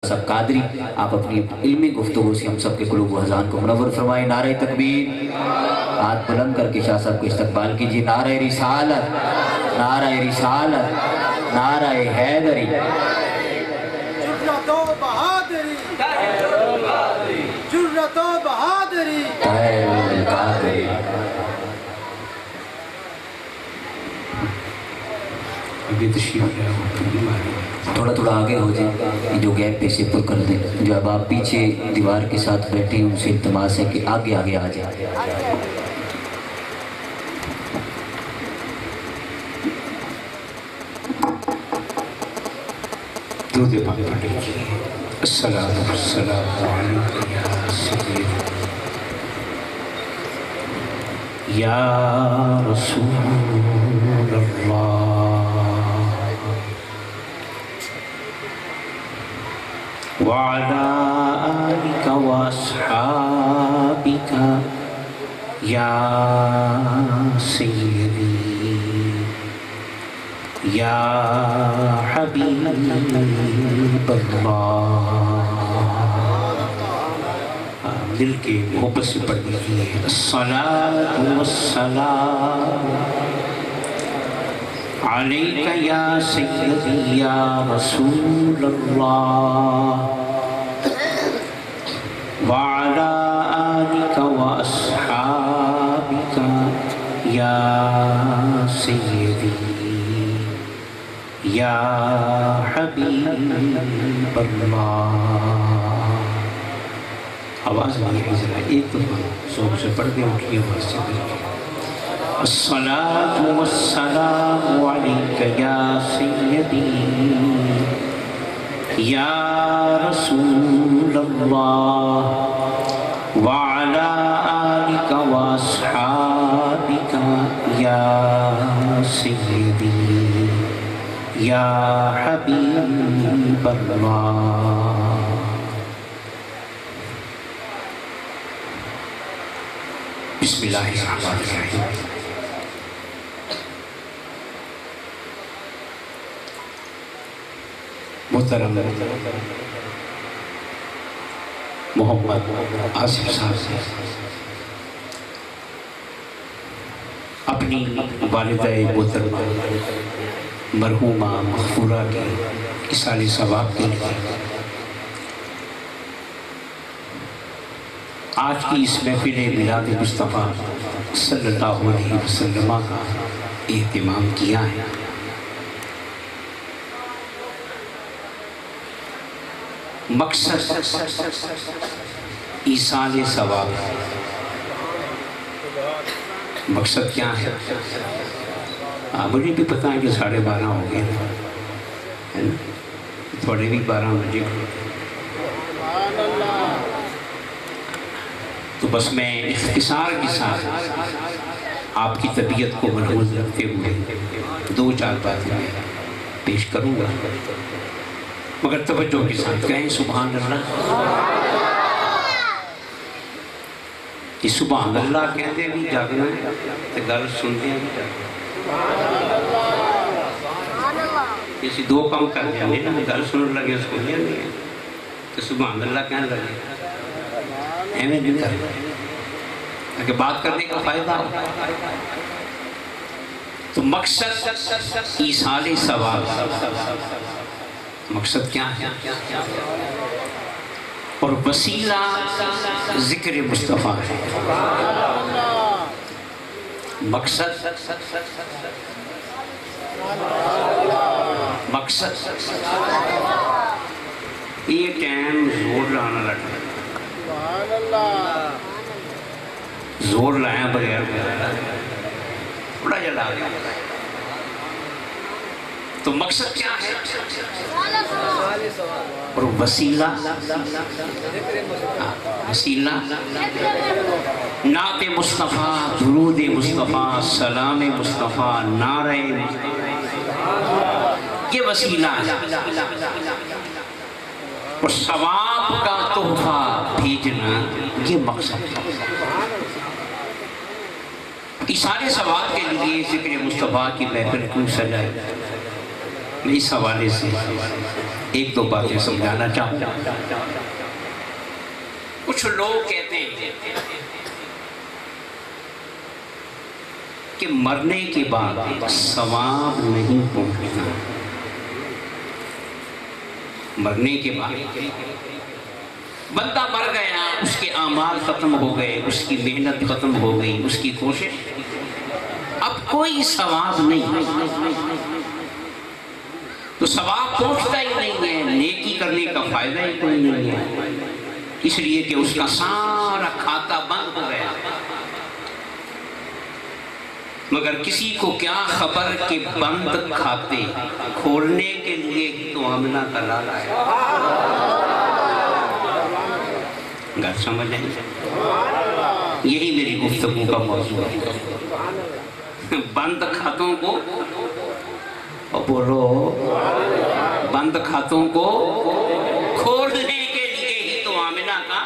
صاحب قادری آپ اپنی علمی گفتگو سے ہم سب کے قلوب و اذہان کو منور فرمائیں۔ نعرہ تکبیر، ہاتھ بلند کر کے شاہ صاحب کو استقبال کیجیے۔ نعرہ رسالت، نعرہ رسالت، نعرہ حیدری، جرأت و بہادری، جرأت و بہادری، طاہر القادری۔ تھوڑا تھوڑا آگے ہو جائیں، یہ جو گیپ پیسے پر کر دیں۔ جو اب آپ پیچھے دیوار کے ساتھ بیٹھے ہیں ان سے التماس ہے کہ آگے آگے آ جائیں۔ درود پاک پڑھ لیجیے۔ الصلاۃ والسلام علیک یا سیدی یا رسول اللہ وعلی آلک واصحابک یا سیدی یا حبیب اللہ۔ دل کے محبت سے پڑھ لیجیے۔ الصلاۃ والسلام علیک یا سیدی یا رسول اللہ وعلی آلک واصحابک یا سیدی یا حبیب اللہ۔ آواز نہیں ہے ذرا ایک دفعہ زور سے پڑھ کے اٹھیے آواز سے دیکھیے۔ الصلاۃ والسلام علیک یا سیدی یا رسول اللہ وعلی آلک واصحابک یا سیدی یا حبیب اللہ۔ بسم اللہ الرحمن الرحیم۔ محترم محمد آصف صاحب سے اپنی والدہ محترمہ مرحومہ مغفورہ کے اصال ثواب کے لیے آج کی اس محفل میلاد مصطفیٰ صلی اللہ علیہ وسلم کا اہتمام کیا ہے۔ مقصد ایصال ثواب۔ مقصد کیا ہے؟ مجھے بھی پتہ ہے کہ 12:30 ہو گئے ہے نا، تھوڑے بھی 12 بجے تو بس میں اختصار کے ساتھ آپ کی طبیعت کو ملحوظ رکھتے ہوئے 2-4 باتیں پیش کروں گا، مگر توجہ کے ساتھ کہیں سبحان اللہ۔ یہ سبحان اللہ کہتے بھی جاگنا ہے تو گل سنتے ہیں بھی جاگنا۔ اسی 2 کام کر جانے نا، گل سننے لگے اس کو نہیں ہے تو سبحان اللہ کہنے لگے ایویں نہیں کرنا تاکہ بات کرنے کا فائدہ ہو۔ تو مقصد ایصال ثواب، مقصد کیا ہے؟ اور وسیلہ ذکر مصطفیٰ ہے۔ مقصد یہ ٹائم زور لانا لگتا ہے، زور لائیں بغیر بڑا جلا گیا۔ تو مقصد کیا ہے؟ اور وسیلہ نعت مصطفیٰ، درود مصطفیٰ، سلام مصطفیٰ، نعرہ مصطفیٰ، یہ وسیلہ ہے۔ اور ثواب کا تحفہ بھیجنا یہ مقصد ہے۔ ایصال ثواب کے لیے ذکر مصطفیٰ کی محفل کیوں سجائی؟ میں اس حوالے سے ایک دو باتیں سمجھانا چاہوں گا۔ کچھ لوگ کہتے ہیں کہ مرنے کے بعد ثواب نہیں پہنچتا۔ مرنے کے بعد بندہ مر گیا، اس کے اعمال ختم ہو گئے، اس کی محنت ختم ہو گئی، اس کی کوشش، اب کوئی ثواب نہیں، تو ثواب پہنچتا ہی نہیں ہے، نیکی کرنے کا فائدہ ہی کوئی نہیں ہے، اس لیے کہ اس کا سارا کھاتا بند ہو گیا۔ مگر کسی کو کیا خبر کہ بند کھاتے کھولنے کے لیے ہی تو آمنہ کا لالا ہے۔ گھر سمجھ لیں، یہی میری گفتگو کا موضوع ہے۔ بند کھاتوں کو، بولو، بند کھاتوں کو کھولنے کے لیے ہی تو آمنہ کا،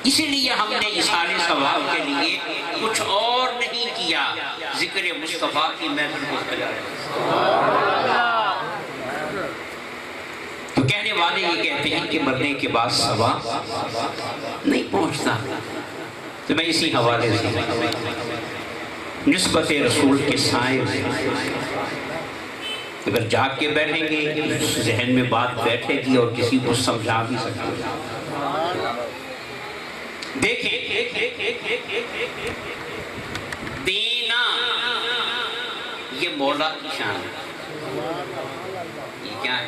اسی لیے ہم نے اشارے ثواب کے لیے کچھ اور نہیں کیا، ذکر مصطفیٰ کی محفل کو سجایا۔ تو کہنے والے یہ کہتے ہیں کہ مرنے کے بعد ثواب نہیں پہنچتا، تو میں اسی حوالے سے نسبت رسول کے سائے میں اگر جاگ کے بیٹھیں گے، ذہن میں بات بیٹھے گی اور کسی کو سمجھا بھی سکتے ہیں۔ دیکھیں، دینا یہ مولا کی شان ہے۔ یہ کیا ہے؟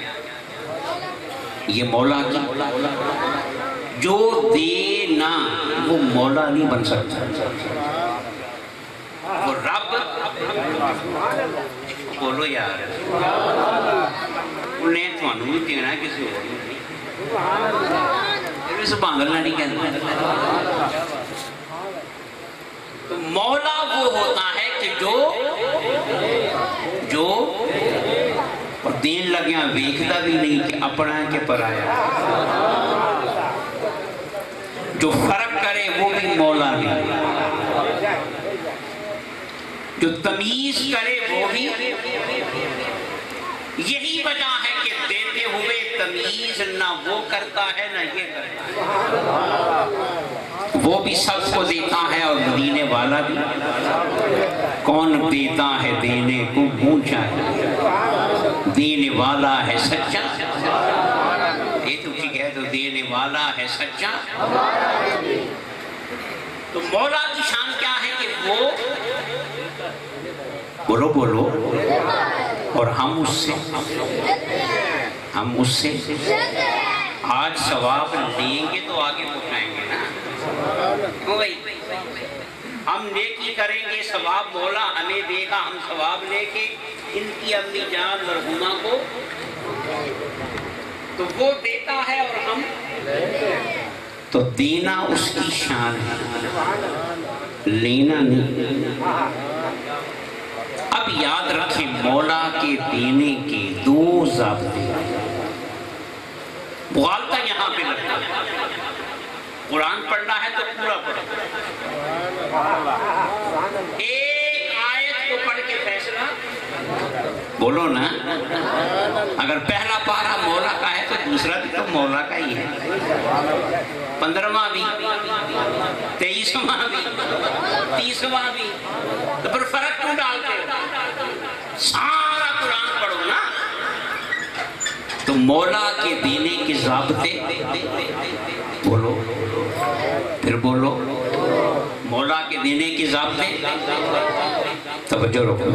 یہ مولا کی، جو دینا وہ مولا نہیں بن سکتا، وہ رب، بولو یار، انہیں تو انہوں بھی دینا کسی اور نہیں، سبحان اللہ نہیں کہنا۔ تو مولا وہ ہوتا ہے کہ جو اور دین لگیاں ویکھدا بھی نہیں کہ اپنا ہے کہ پرایا، جو فرق کرے وہ بھی مولا نہیں، جو تمیز کرے وہ بھی۔ یہی وجہ ہے کہ دیتے ہوئے تمیز نہ وہ کرتا ہے نہ یہ کرتا ہے، وہ بھی سب کو دیتا ہے اور دینے والا بھی۔ کون دیتا ہے دینے کو اونچا ہے، دینے والا ہے سچا، یہ تو ٹھیک ہے، تو دینے والا ہے سچا۔ تو مولا کی شان کیا ہے کہ وہ، بولو، اور ہم اس سے آج ثواب لیں گے تو آگے پہنچائیں گے نا۔ ہم نیکی کریں گے، ثواب مولا ہمیں دے گا، ہم ثواب لے کے ان کی امی جان مرحومہ کو، تو وہ دیتا ہے اور ہم، تو دینا اس کی شان ہے، لینا نہیں۔ اب یاد رکھیں، مولا کے دینے کے دو ضابطے، مغالطہ یہاں پہ لگتا ہے، قرآن پڑھنا ہے تو پورا پڑھو، ایک آیت کو پڑھ کے فیصلہ بولو نا۔ اگر پہلا پارہ مولا کا ہے تو دوسرا بھی تو مولا کا ہی ہے، 15واں بھی، 23واں بھی، 30واں بھی، تو پھر فرق کیوں ڈالتے ہو؟ سارا قرآن پڑھو نا۔ تو مولا کے دینے کے ضابطے، بولو، پھر بولو، مولا کے دینے کے ضابطے، توجہ رکھو،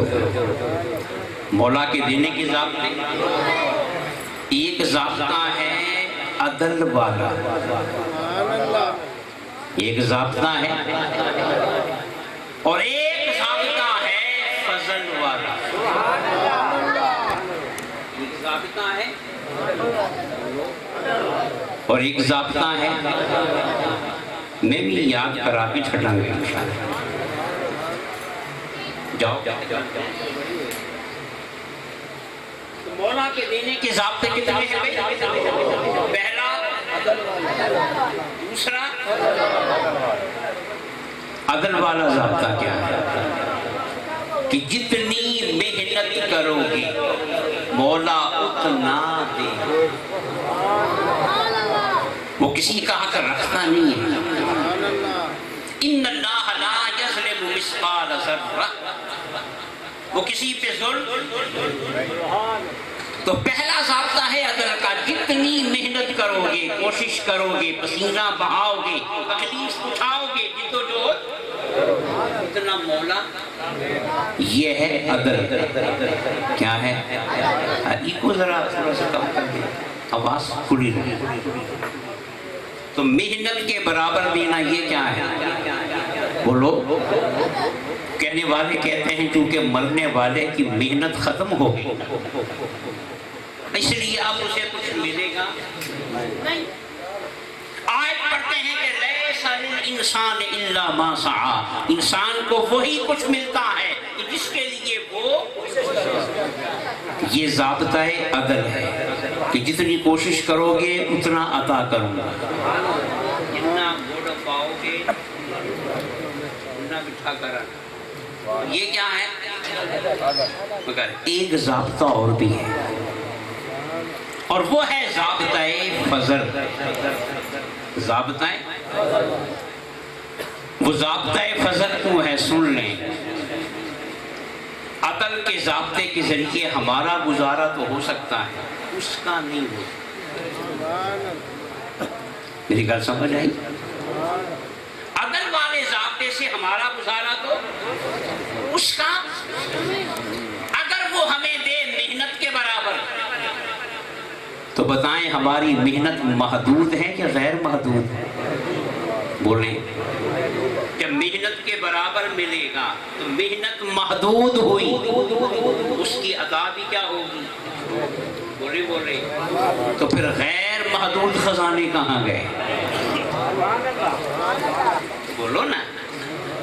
مولا کے دینے کے ضابطے، ایک ضابطہ ہے عدل والا، ایک ضابطہ ہے، اور ایک ضابطہ ہے فضل والا، ایک ضابطہ ہے اور ایک ضابطہ ہے، میں بھی یاد کرا کے چھٹا گیا انشاءاللہ۔ جاؤ، مولا کے دینے کے ضابطے کتنے ہیں بھائی؟ پہلا، دوسرا، عدل والا ضابطہ کیا ہے کہ جتنی محنت کرو گے مولا اتنا دے. وہ کسی کا حق رکھتا نہیں ہے. ان اللہ لا یظلم مثقال ذرہ. وہ کسی پہ ظلم. تو پہلا ضابطہ ہے عدل کا. جتنی محنت کرو گے، کوشش کرو گے، پسینہ بہاؤ گے، تکلیف اٹھاؤ گے، جدوجہد، اتنا مولا. یہ ہے عدل. کیا ہے؟ ایکو ذرا تھوڑا سا کم کر دیں، آواز کھلی رہے. تو محنت کے برابر دینا یہ کیا ہے؟ بولو. کہنے والے کہتے ہیں کیونکہ مرنے والے کی محنت ختم ہو گئی، اس لیے اب اسے کچھ ملے گا نہیں. آیت پڑھتے ہیں کہ لیس للانسان الا ما سعی. انسان کو وہی کچھ ملتا ہے جس کے لیے وہ. یہ ضابطہ عدل ہے کہ جتنی کوشش کرو گے اتنا عطا کروں گا. جتنا گڑ پاؤ گے اتنا میٹھا کرانا. یہ کیا ہے؟ مگر ایک ضابطہ اور بھی ہے، اور وہ ہے ضابطہ فضل. ضابطہ وہ ضابطہ فضل کیوں ہے؟ سن لیں. عدل کے ضابطے کے ذریعے ہمارا گزارا تو ہو سکتا ہے، اس کا نہیں ہو. میری گل سمجھ آئی؟ عدل والے ضابطے سے ہمارا گزارا تو اس کا. اگر وہ ہمیں دے محنت کے برابر، تو بتائیں ہماری محنت محدود ہے یا غیر محدود ہے؟ بولیں. جب محنت کے برابر ملے گا تو محنت محدود ہوئی، اس کی عطا بھی کیا ہوگی؟ بولے. تو پھر غیر محدود خزانے کہاں گئے؟ بولو نا.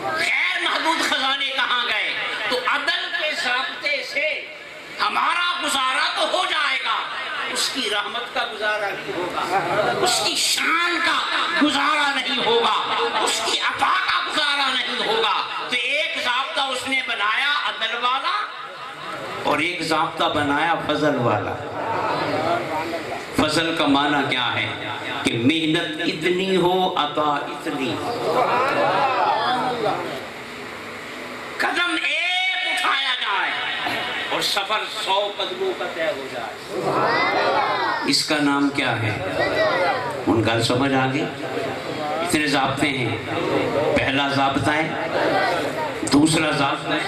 غیر محدود خزانے کہاں گئے؟ تو عدل کے ضابطے سے ہمارا گزارا تو ہو جائے گا، اس کی رحمت کا گزارا نہیں ہوگا، اس کی شان کا گزارا نہیں ہوگا، اس کی عطا کا گزارا نہیں ہوگا. تو ایک ضابطہ اس نے بنایا عدل والا، اور ایک ضابطہ بنایا فضل والا. فضل کا معنی کیا ہے؟ کہ محنت اتنی ہو، عطا اتنی ہو. قدم ایک اٹھایا جائے اور سفر 100 قدموں کا طے ہو جائے. اس کا نام کیا ہے؟ ان کا سمجھ آگے. اتنے ضابطے ہیں. پہلا ضابطہ ہے، دوسرا ضابطہ ہے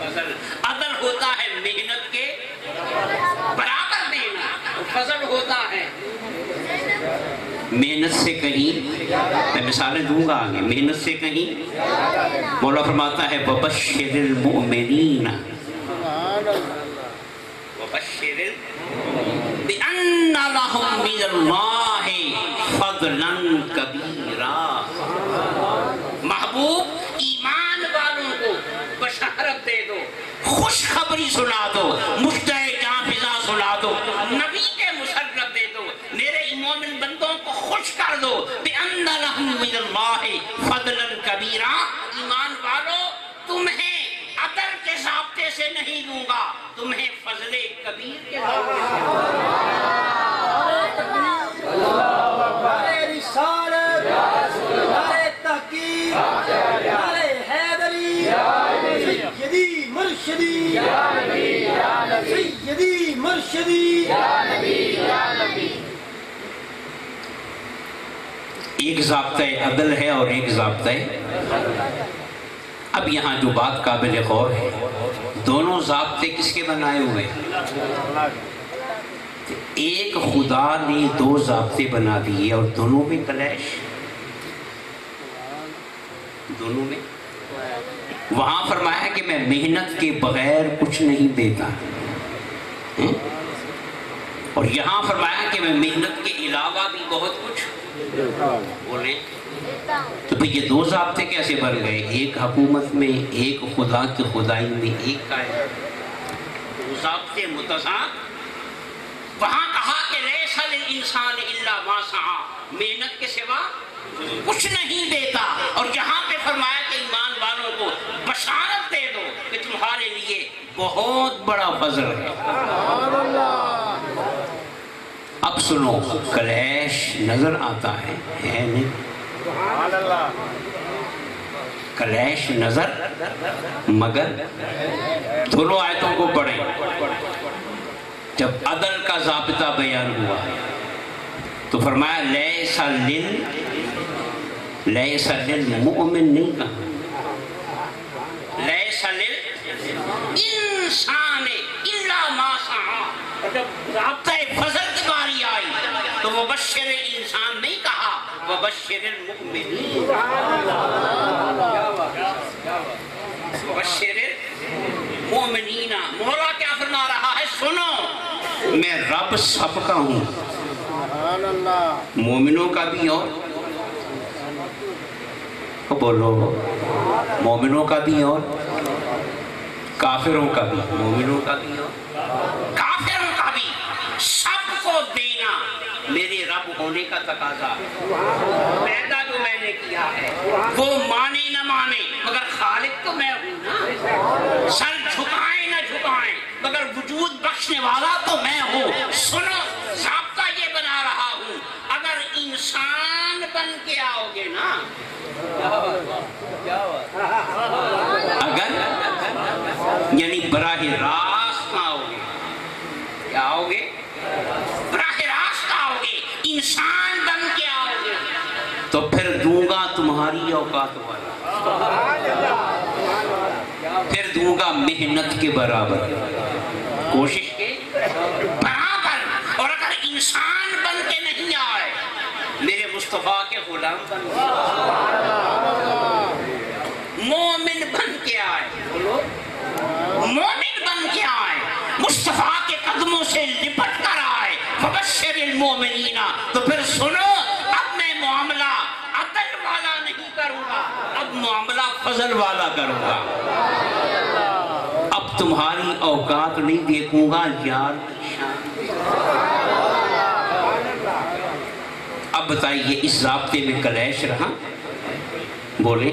فضل. عدل ہوتا ہے محنت کے برابر دینا، اور فضل ہوتا ہے محنت سے کہیں. میں مثالیں دوں گا آگے. محنت سے کہیں. مولا فرماتا ہے وَبَشِّرِ الْمُؤْمِنِينَ وَبَشِّرِ بِأَنَّ لَهُم مِّنَ اللَّهِ فَضْلًا كَبِيرًا. محبوب ایمان والوں کو بشارت دے دو، خوشخبری سنا دو، مشتاق جاں سنا دو، نبی کے مسرت دے دو، میرے مومن بندوں کو خوش کر دو. بِأَنَّ لَهُم مِّنَ اللَّهِ فَضْلًا كَبِيرًا. ایمان والو، تمہیں عدل کے ضابطے سے نہیں دوں گا، تمہیں فضل کبیر کے ضابطے سے دوں گا. نعرہ رسالت، نعرہ تحقیق، نعرہ حیدری، سیدی مرشدی، سیدی مرشدی. ایک ضابطہ عدل ہے اور ایک ضابطہ. اب یہاں جو بات قابل غور ہے، دونوں ضابطے کس کے بنائے ہوئے؟ ایک خدا نے 2 ضابطے بنا دیے اور دونوں میں کلیش. دونوں میں وہاں فرمایا کہ میں محنت کے بغیر کچھ نہیں دیتا، اور یہاں فرمایا کہ میں محنت کے علاوہ بھی بہت کچھ. بولیں. تو بھئی یہ 2 ضابطے کیسے بن گئے؟ ایک حکومت میں، ایک خدا کی خدائی میں ایک کا ہے. 2 ضابطے متضاد. وہاں کہا کہ لیس للانسان الا ما سعی، محنت کے سوا کچھ نہیں دیتا، اور یہاں پہ فرمایا کہ ایمان والوں کو بشارت دے دو کہ تمہارے لیے بہت بڑا فضل ہے۔ اب سنو، کلیش نظر آتا ہے نہیں؟ کلیش نظر، مگر دونوں آیتوں کو پڑھیں۔ جب عدل کا ضابطہ بیان ہوا تو فرمایا لیس للمؤمن، نہیں کہا لیس للانسان الا ما سعى۔ جب ضابطہ فضل کی باری آئی تو وبشر انسان نہیں کہا، وبشر المؤمنین، وبشر المؤمنین۔ مولا کیا فرما رہا ہے؟ سنو، میں رب سب کا ہوں، مومنوں کا بھی اور بولو مومنوں کا بھی اور کافروں کا بھی، مومنوں کا بھی اور کافروں کا بھی، سب کو دینا میرے رب ہونے کا تقاضا۔ پیدا جو میں نے کیا ہے وہ مانے نہ مانے مگر خالق تو میں ہوں نا، سر جھکائیں نہ جھکائیں مگر وجود بخشنے والا تو میں ہوں۔ سنو، ضابطہ یہ بنا رہا ہوں، اگر انسان بن کے آؤ گے نا، اگر یعنی براہ راست آؤ گے، کیا آؤ گے؟ براہ راست آؤ گے، انسان بن کے آؤ گے تو پھر دوں گا تمہاری اوقات والا، پھر دوں گا محنت کے برابر، کوشش کے برابر۔ اور اگر انسان بن کے نہیں آئے، میرے مصطفیٰ کے غلام بن کے، مومن بن کے آئے، مومن بن کے آئے، مصطفیٰ کے قدموں سے لپٹ کر آئے، فبشر المومنین، تو پھر سنو، اب میں معاملہ عدل والا نہیں کروں گا، اب معاملہ فضل والا کروں گا۔ اب تمہاری اوقات نہیں دیکھوں گا یار کی شان۔ اب بتائیے، اس ضابطے میں کلیش رہا؟ بولے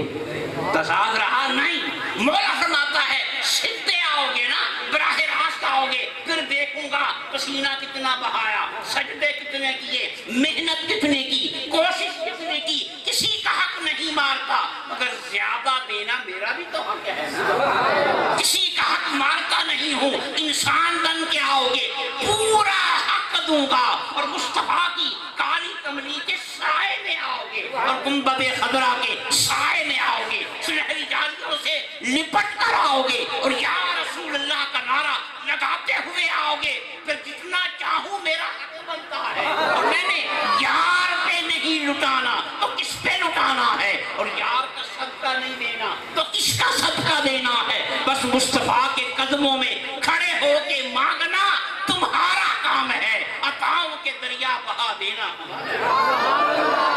تضاد رہا؟ نہیں۔ مولا فرماتا ہے سیدھے آؤ گے نا، براہ راست آؤ گے، پھر دیکھوں گا پسینہ کتنا بہایا، سجدے کتنے کیے، محنت کتنے کی، کوشش کتنے کی، کسی کا حق نہیں مارتا مگر زیادہ دینا میرا بھی تو حق ہے نا، کسی کا حق مارتا نہیں ہوں۔ انسان بن کے آؤ گے، پورا حق دوں گا، اور مصطفیٰ کی کالی کملی کے سائے میں آؤ گے، اور گنبد خضرا کے سائے میں آؤ گے، سنہری جالیوں سے لپٹ کر آؤ گے، اور یا رسول اللہ کا نعرہ لگاتے ہوئے آؤ گے، پھر جتنا چاہوں میرا حق بنتا ہے، اور میں نے یار پہ نہیں لٹانا تو کس پہ لٹانا ہے، اور یار کا صدقہ نہیں دینا تو کس کا صدقہ دینا ہے، بس مصطفیٰ کے قدموں میں کھڑے ہو کے مانگنا تمہارا کام ہے، عطاؤں کے دریا بہا دینا ہمارا۔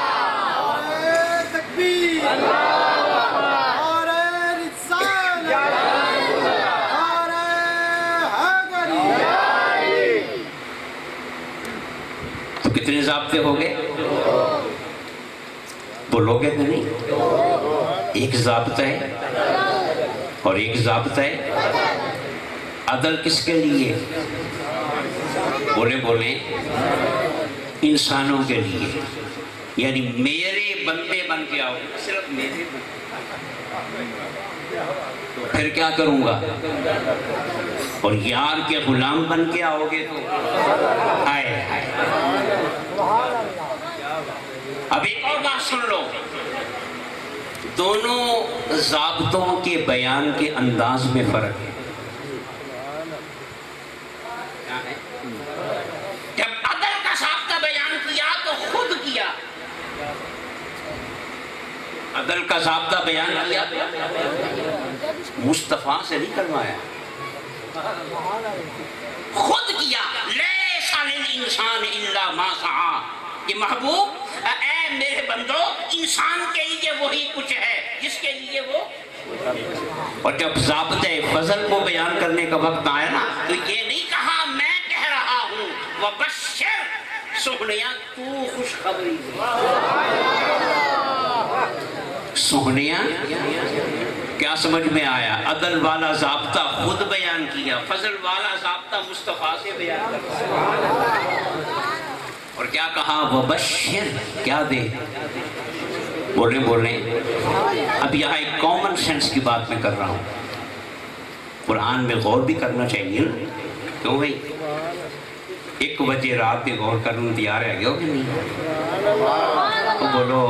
تکبیر، نعرہ رسالت، نعرہ حیدری۔ تو کتنے ضابطے ہو گئے؟ بولو گے تو نہیں؟ ایک ضابطہ ہے اور ایک ضابطہ ہے عدل۔ کس کے لیے؟ بولے انسانوں کے لیے، یعنی میرے بندے بن کے آؤ، صرف میرے بندے۔ پھر کیا کروں گا؟ اور یار کے غلام بن کے آؤ گے تو آئے۔ اب ایک اور بات سن لو، دونوں ضابطوں کے بیان کے انداز میں فرق ہے۔ جب عدل کا ضابطہ بیان کیا تو خود کیا، عدل کا ضابطہ بیان کیا مصطفیٰ سے نہیں کروایا، خود کیا۔ لیس للانسان الا ما سعى، کہ محبوب اے میرے بندو، انسان کے لیے وہی کچھ ہے جس کے لیے وہ۔ اور جب ضابطۂ فضل کو بیان کرنے کا وقت آیا نا تو یہ نہیں کہا میں کہہ رہا ہوں، وبشر سہنیا تو خوشخبری دے، سہنیا کیا سمجھ میں آیا؟ عدل والا ضابطہ خود بیان کیا، فضل والا ضابطہ مصطفیٰ سے بیان کرتا، اور کیا کہا؟ وبشر، کیا دے؟ بولیں اب یہاں ایک کامن سینس کی بات میں کر رہا ہوں، قرآن میں غور بھی کرنا چاہیے نا، کیوں بھائی؟ 1 بجے رات میں غور کرنے تیار ہے گیا کہ نہیں؟ تو بولو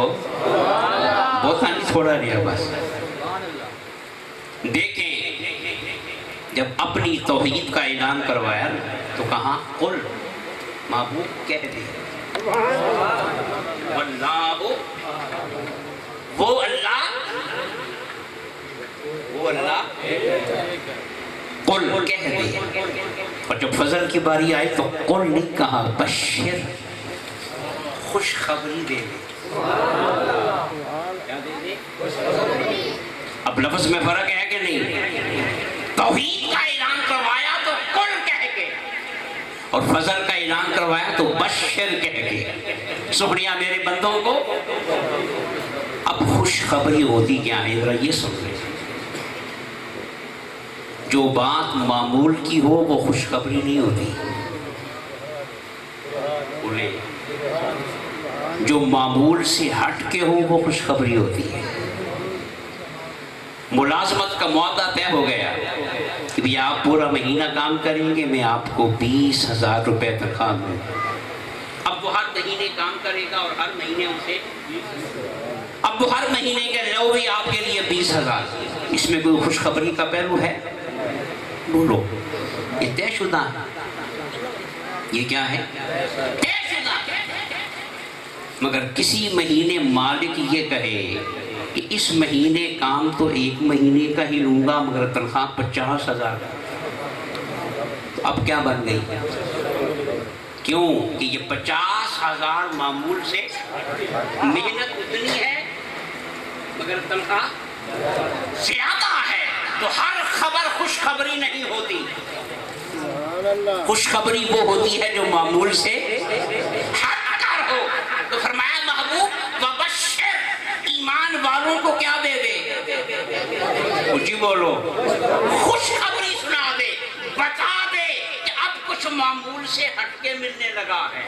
بہت آنی تھوڑا لیا بس۔ دیکھیں جب اپنی توحید کا اعلان کروایا تو کہاں؟ قل، محبوب کہہ دے، واللہ، وہ اللہ قل کہہ دے۔ اور جب فضل کی باری آئی تو قل نہیں کہا، بشر، خوشخبری دے دے۔ اب لفظ میں فرق ہے کہ نہیں؟ توحید کا اعلان کروایا تو قل کہہ کے، اور فضل کا اعلان کروایا تو بشر کہہ کے۔ سنیا میرے بندوں کو، اب خوشخبری ہوتی کیا ہے؟ ذرا یہ سن لیں، جو بات معمول کی ہو وہ خوشخبری نہیں ہوتی، بولے جو معمول سے ہٹ کے ہو وہ خوشخبری ہوتی ہے۔ ملازمت کا معاہدہ طے ہو گیا کہ بھی آپ پورا مہینہ کام کریں گے، میں آپ کو 20,000 روپے تنخواہ دوں۔ اب وہ ہر مہینے کام کرے گا اور ہر مہینے اسے، اب وہ ہر مہینے کے لو بھی آپ کے لیے 20,000، اس میں کوئی خوشخبری کا پہلو ہے؟ بولو، یہ طے شدہ ہے، یہ کیا ہے؟ طے شدہ۔ مگر کسی مہینے مالک یہ کہے کہ اس مہینے کام تو 1 مہینے کا ہی لوں گا مگر تنخواہ 50,000، تو اب کیا بن گئی؟ کیوں کہ یہ 50,000 معمول سے محنت اتنی ہے مگر تنخواہ زیادہ ہے، تو ہر خبر خوشخبری نہیں ہوتی، خوشخبری وہ ہوتی ہے جو معمول سے ہٹ کر ہو۔ تو فرمایا محبوب وبشر، ایمان والوں کو کیا دے دے؟ جی بولو، خوشخبری سنا دے، بتا دے کہ اب کچھ معمول سے ہٹ کے ملنے لگا ہے،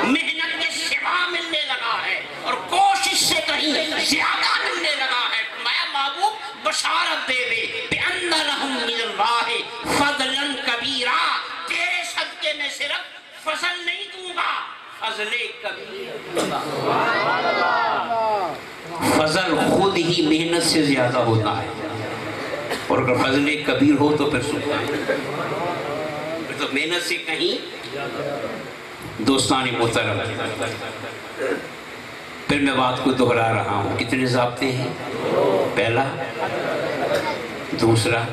محنت کے سوا ملنے لگا ہے، اور کوشش سے کہیں زیادہ ملنے لگا ہے۔ فرمایا محبوب بشارت دے دے بِأَنَّ لَهُم مِّنَ اللَّهِ فَضْلًا كَبِيرًا، تیرے صدقے میں صرف فضل نہیں دوں گا، فضل کبیر۔ فضل خود ہی محنت سے زیادہ ہوتا ہے، اور اگر فضل کبیر ہو تو پھر سکتا ہے، پھر تو محنت سے کہیں۔ دوستان محترم، پھر میں بات کو دہرا رہا ہوں، کتنے ضابطے ہیں؟ پہلا، دوسرا،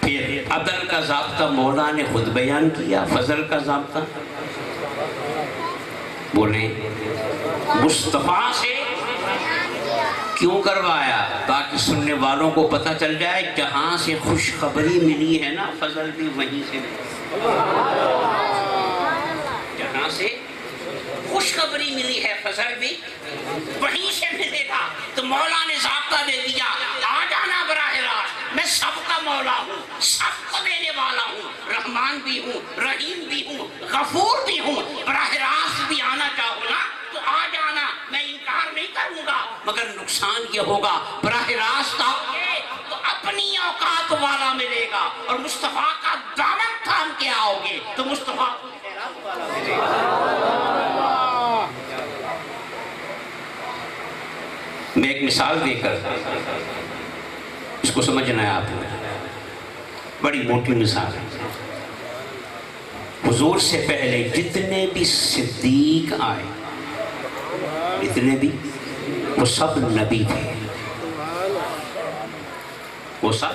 پھر عدل کا ضابطہ مولا نے خود بیان کیا، فضل کا ضابطہ بولیں مصطفیٰ سے کیوں کروایا؟ تاکہ سننے والوں کو پتہ چل جائے جہاں سے خوشخبری ملی ہے نا، فضل بھی وہیں سے ملی، جہاں سے خوشخبری ملی ہے فضل بھی وہیں سے ملے گا۔ تو مولا نے ضابطہ دے دیا، آ جانا براہ راست، میں سب کا مولا ہوں، سب کو دینے والا ہوں، رحمان بھی ہوں، رحیم بھی ہوں، غفور بھی ہوں، براہ راست بھی آنا چاہو نا تو آ جانا، میں انکار نہیں کروں گا، مگر نقصان یہ ہوگا براہ راست آؤ گے تو اپنی اوقات والا ملے گا، اور مصطفیٰ کا دامن تھام کے آؤ گے تو مصطفیٰ کو خیرات والا ملے گا۔ میں ایک مثال دے کر اس کو سمجھنا ہے آپ نے، بڑی موٹی مثال ہے۔ حضور سے پہلے جتنے بھی صدیق آئے، جتنے بھی، وہ سب نبی تھے، وہ سب۔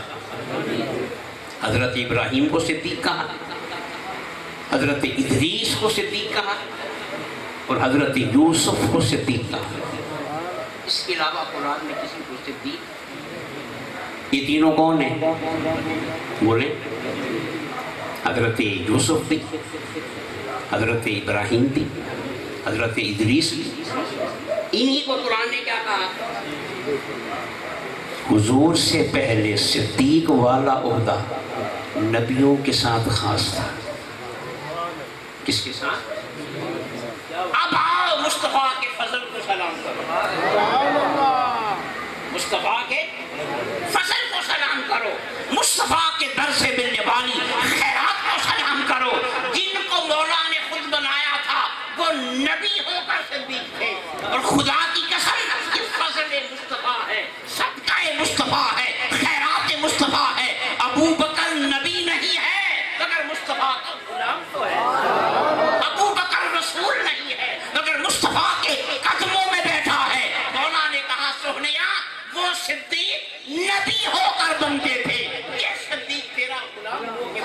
حضرت ابراہیم کو صدیق کہا، حضرت ادریس کو صدیق کہا، اور حضرت یوسف کو صدیق کہا۔ اس کے علاوہ قرآن میں کسی کو صدیق، یہ تینوں کون ہیں؟ بولے، حضرت یوسف بھی، حضرت ابراہیم بھی، حضرت ادریس بھی، انہی کو قرآن نے کیا کہا؟ حضور سے پہلے صدیق والا عہدہ نبیوں کے ساتھ خاص تھا. کس کے ساتھ؟ اب آؤ مصطفیٰ کے فضل کو سلام کرو. مصطفیٰ کے فضل کو سلام کرو. مصطفیٰ کے در سے ملنے والی خیرات کو سلام کرو. جن کو مولا نے خود بنایا تھا وہ نبی ہو کر صدیق تھے. اور خدا کی قسم یہ فضل مصطفیٰ ہے, صدقہ مصطفیٰ ہے, خیرات مصطفیٰ ہے. ابو بکر نبی نہیں ہے مگر مصطفیٰ کا غلام تو ہے. ابو بکر رسول نہیں ہے مگر مصطفیٰ کے قدموں میں بیٹھا ہے. مولا نے کہا سہنیا وہ صدیق نبی ہو کر بنتے تھے, یہ صدیق تیرا غلام ہو کے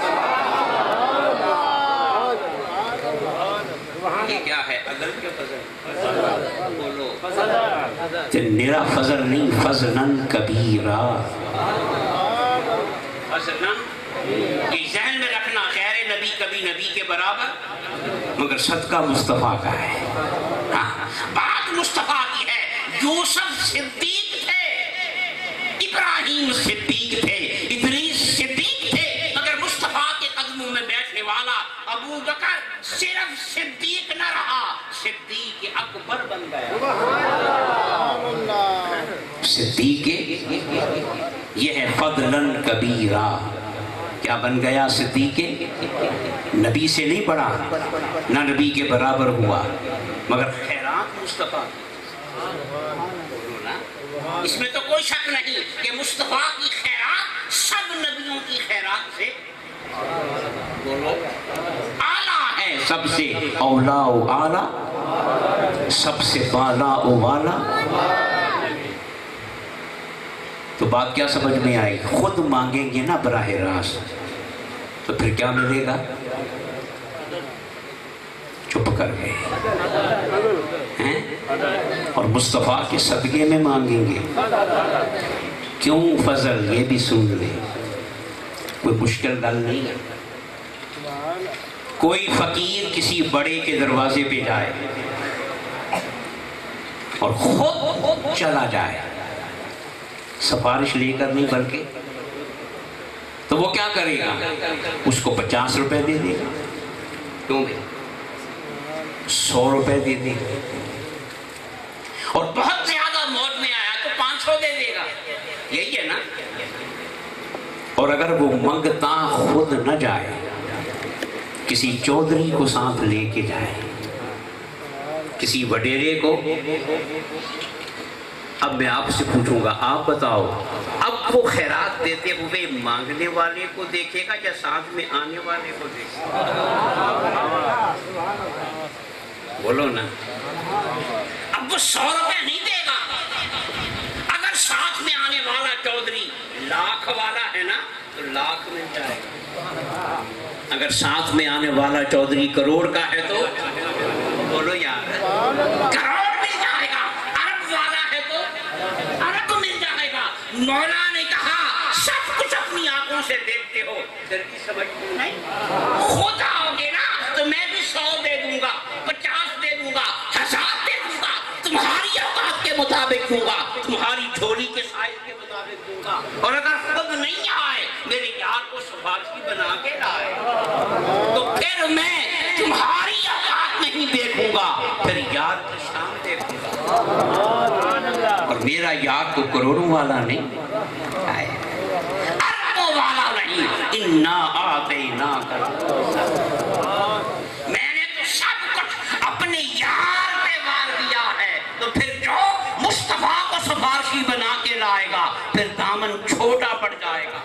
یہ کیا ہے؟ عدل کے فضل بولو. میرا فضل نہیں, فضلاً کبیرا. فضلاً یہ ذہن میں رکھنا, غیر نبی کبھی نبی کے برابر مگر صدقہ مصطفیٰ کا ہے. بات مصطفیٰ کی ہے. یوسف صدیق تھے, ابراہیم صدیق تھے, ادریس صدیق تھے مگر مصطفیٰ کے قدموں میں بیٹھنے والا ابو بکر صرف صدیق نہ رہا, صدیق اکبر بن گیا. صدیق یہ ہے فضلاً کبیرا. کیا بن گیا؟ صدیق نبی سے نہیں بڑھا, نہ نبی کے برابر ہوا مگر خیرات مصطفیٰ. اس میں تو کوئی شک نہیں کہ مصطفیٰ کی خیرات سب نبیوں کی خیرات سے بولو اعلیٰ ہے, سب سے اولا و اعلیٰ, سب سے بالا و والا. تو بات کیا سمجھ میں آئی؟ خود مانگیں گے نا براہ راست تو پھر کیا ملے گا؟ چپ کر گئے ہیں. اور مصطفیٰ کے صدقے میں مانگیں گے. کیوں فضل؟ یہ بھی سن لیں, کوئی مشکل گل نہیں ہے. کوئی فقیر کسی بڑے کے دروازے پہ جائے اور خود چلا جائے, سفارش لے کر نہیں بلکہ, تو وہ کیا کرے گا؟ اس کو 50 روپے دے دے گا. کیوں بھائی؟ 100 روپے دے دے گا. اور بہت زیادہ موت میں آیا تو 500 دے دے گا. یہی ہے نا. اور اگر وہ منگتا خود نہ جائے, کسی چودھری کو ساتھ لے کے جائے, کسی وڈیرے کو. اب میں آپ سے پوچھوں گا, آپ بتاؤ, اب وہ خیرات دیتے ہوئے مانگنے والے کو دیکھے گا یا ساتھ میں آنے والے کو دیکھے گا؟ بولو نا. اب وہ 100 روپے نہیں دے گا. اگر ساتھ میں آنے والا چودھری لاکھ والا ہے نا تو لاکھ مل جائے گا. اگر ساتھ میں آنے والا چودھری کروڑ کا ہے تو بولو یار, کروڑ مل جائے گا. ارب والا ہے تو ارب مل جائے گا. مولا نے کہا سب کچھ اپنی آنکھوں سے دیکھتے ہو, جلدی سمجھتے نہیں. خود آؤ گے نا تو میں بھی 100 دے دوں گا, 50 دے دوں گا, 1000 دے دوں گا. تمہاری اوقات کے مطابق دوں گا, تمہاری جھولی کے سائز کے مطابق دوں گا. اور اگر خود نہیں آئے, میرے یار کو سفارشی بنا کے لائے, تو پھر میں تمہاری اوقات نہیں دیکھوں گا, پھر یار کی شان دیکھوں گا. اور میرا یار تو کروڑوں والا نہیں, اربوں والا نہیں. انا اعطیناک, میں نے تو سب کچھ اپنے یار پہ وار دیا ہے. تو پھر جو مصطفیٰ کو سفارشی بنا کے لائے گا پھر دامن چھوٹا پڑ جائے گا,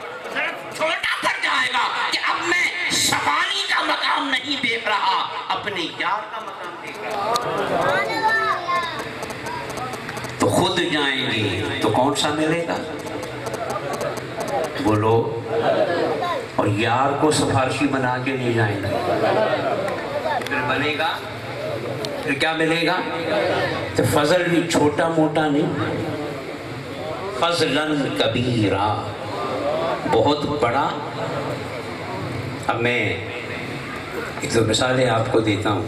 چھوٹا پڑ جائے گا کہ اب میں سفاری کا مقام نہیں دیکھ رہا, اپنے یار کا مقام دیکھ رہا. تو خود جائیں گے تو کون سا ملے گا؟ بولو. اور یار کو سفارشی بنا کے نہیں جائیں گے پھر بنے گا, پھر کیا ملے گا؟ تو فضل بھی چھوٹا موٹا نہیں, فضلاً کبیرا, بہت بڑا. اب میں ایک دو مثالیں آپ کو دیتا ہوں.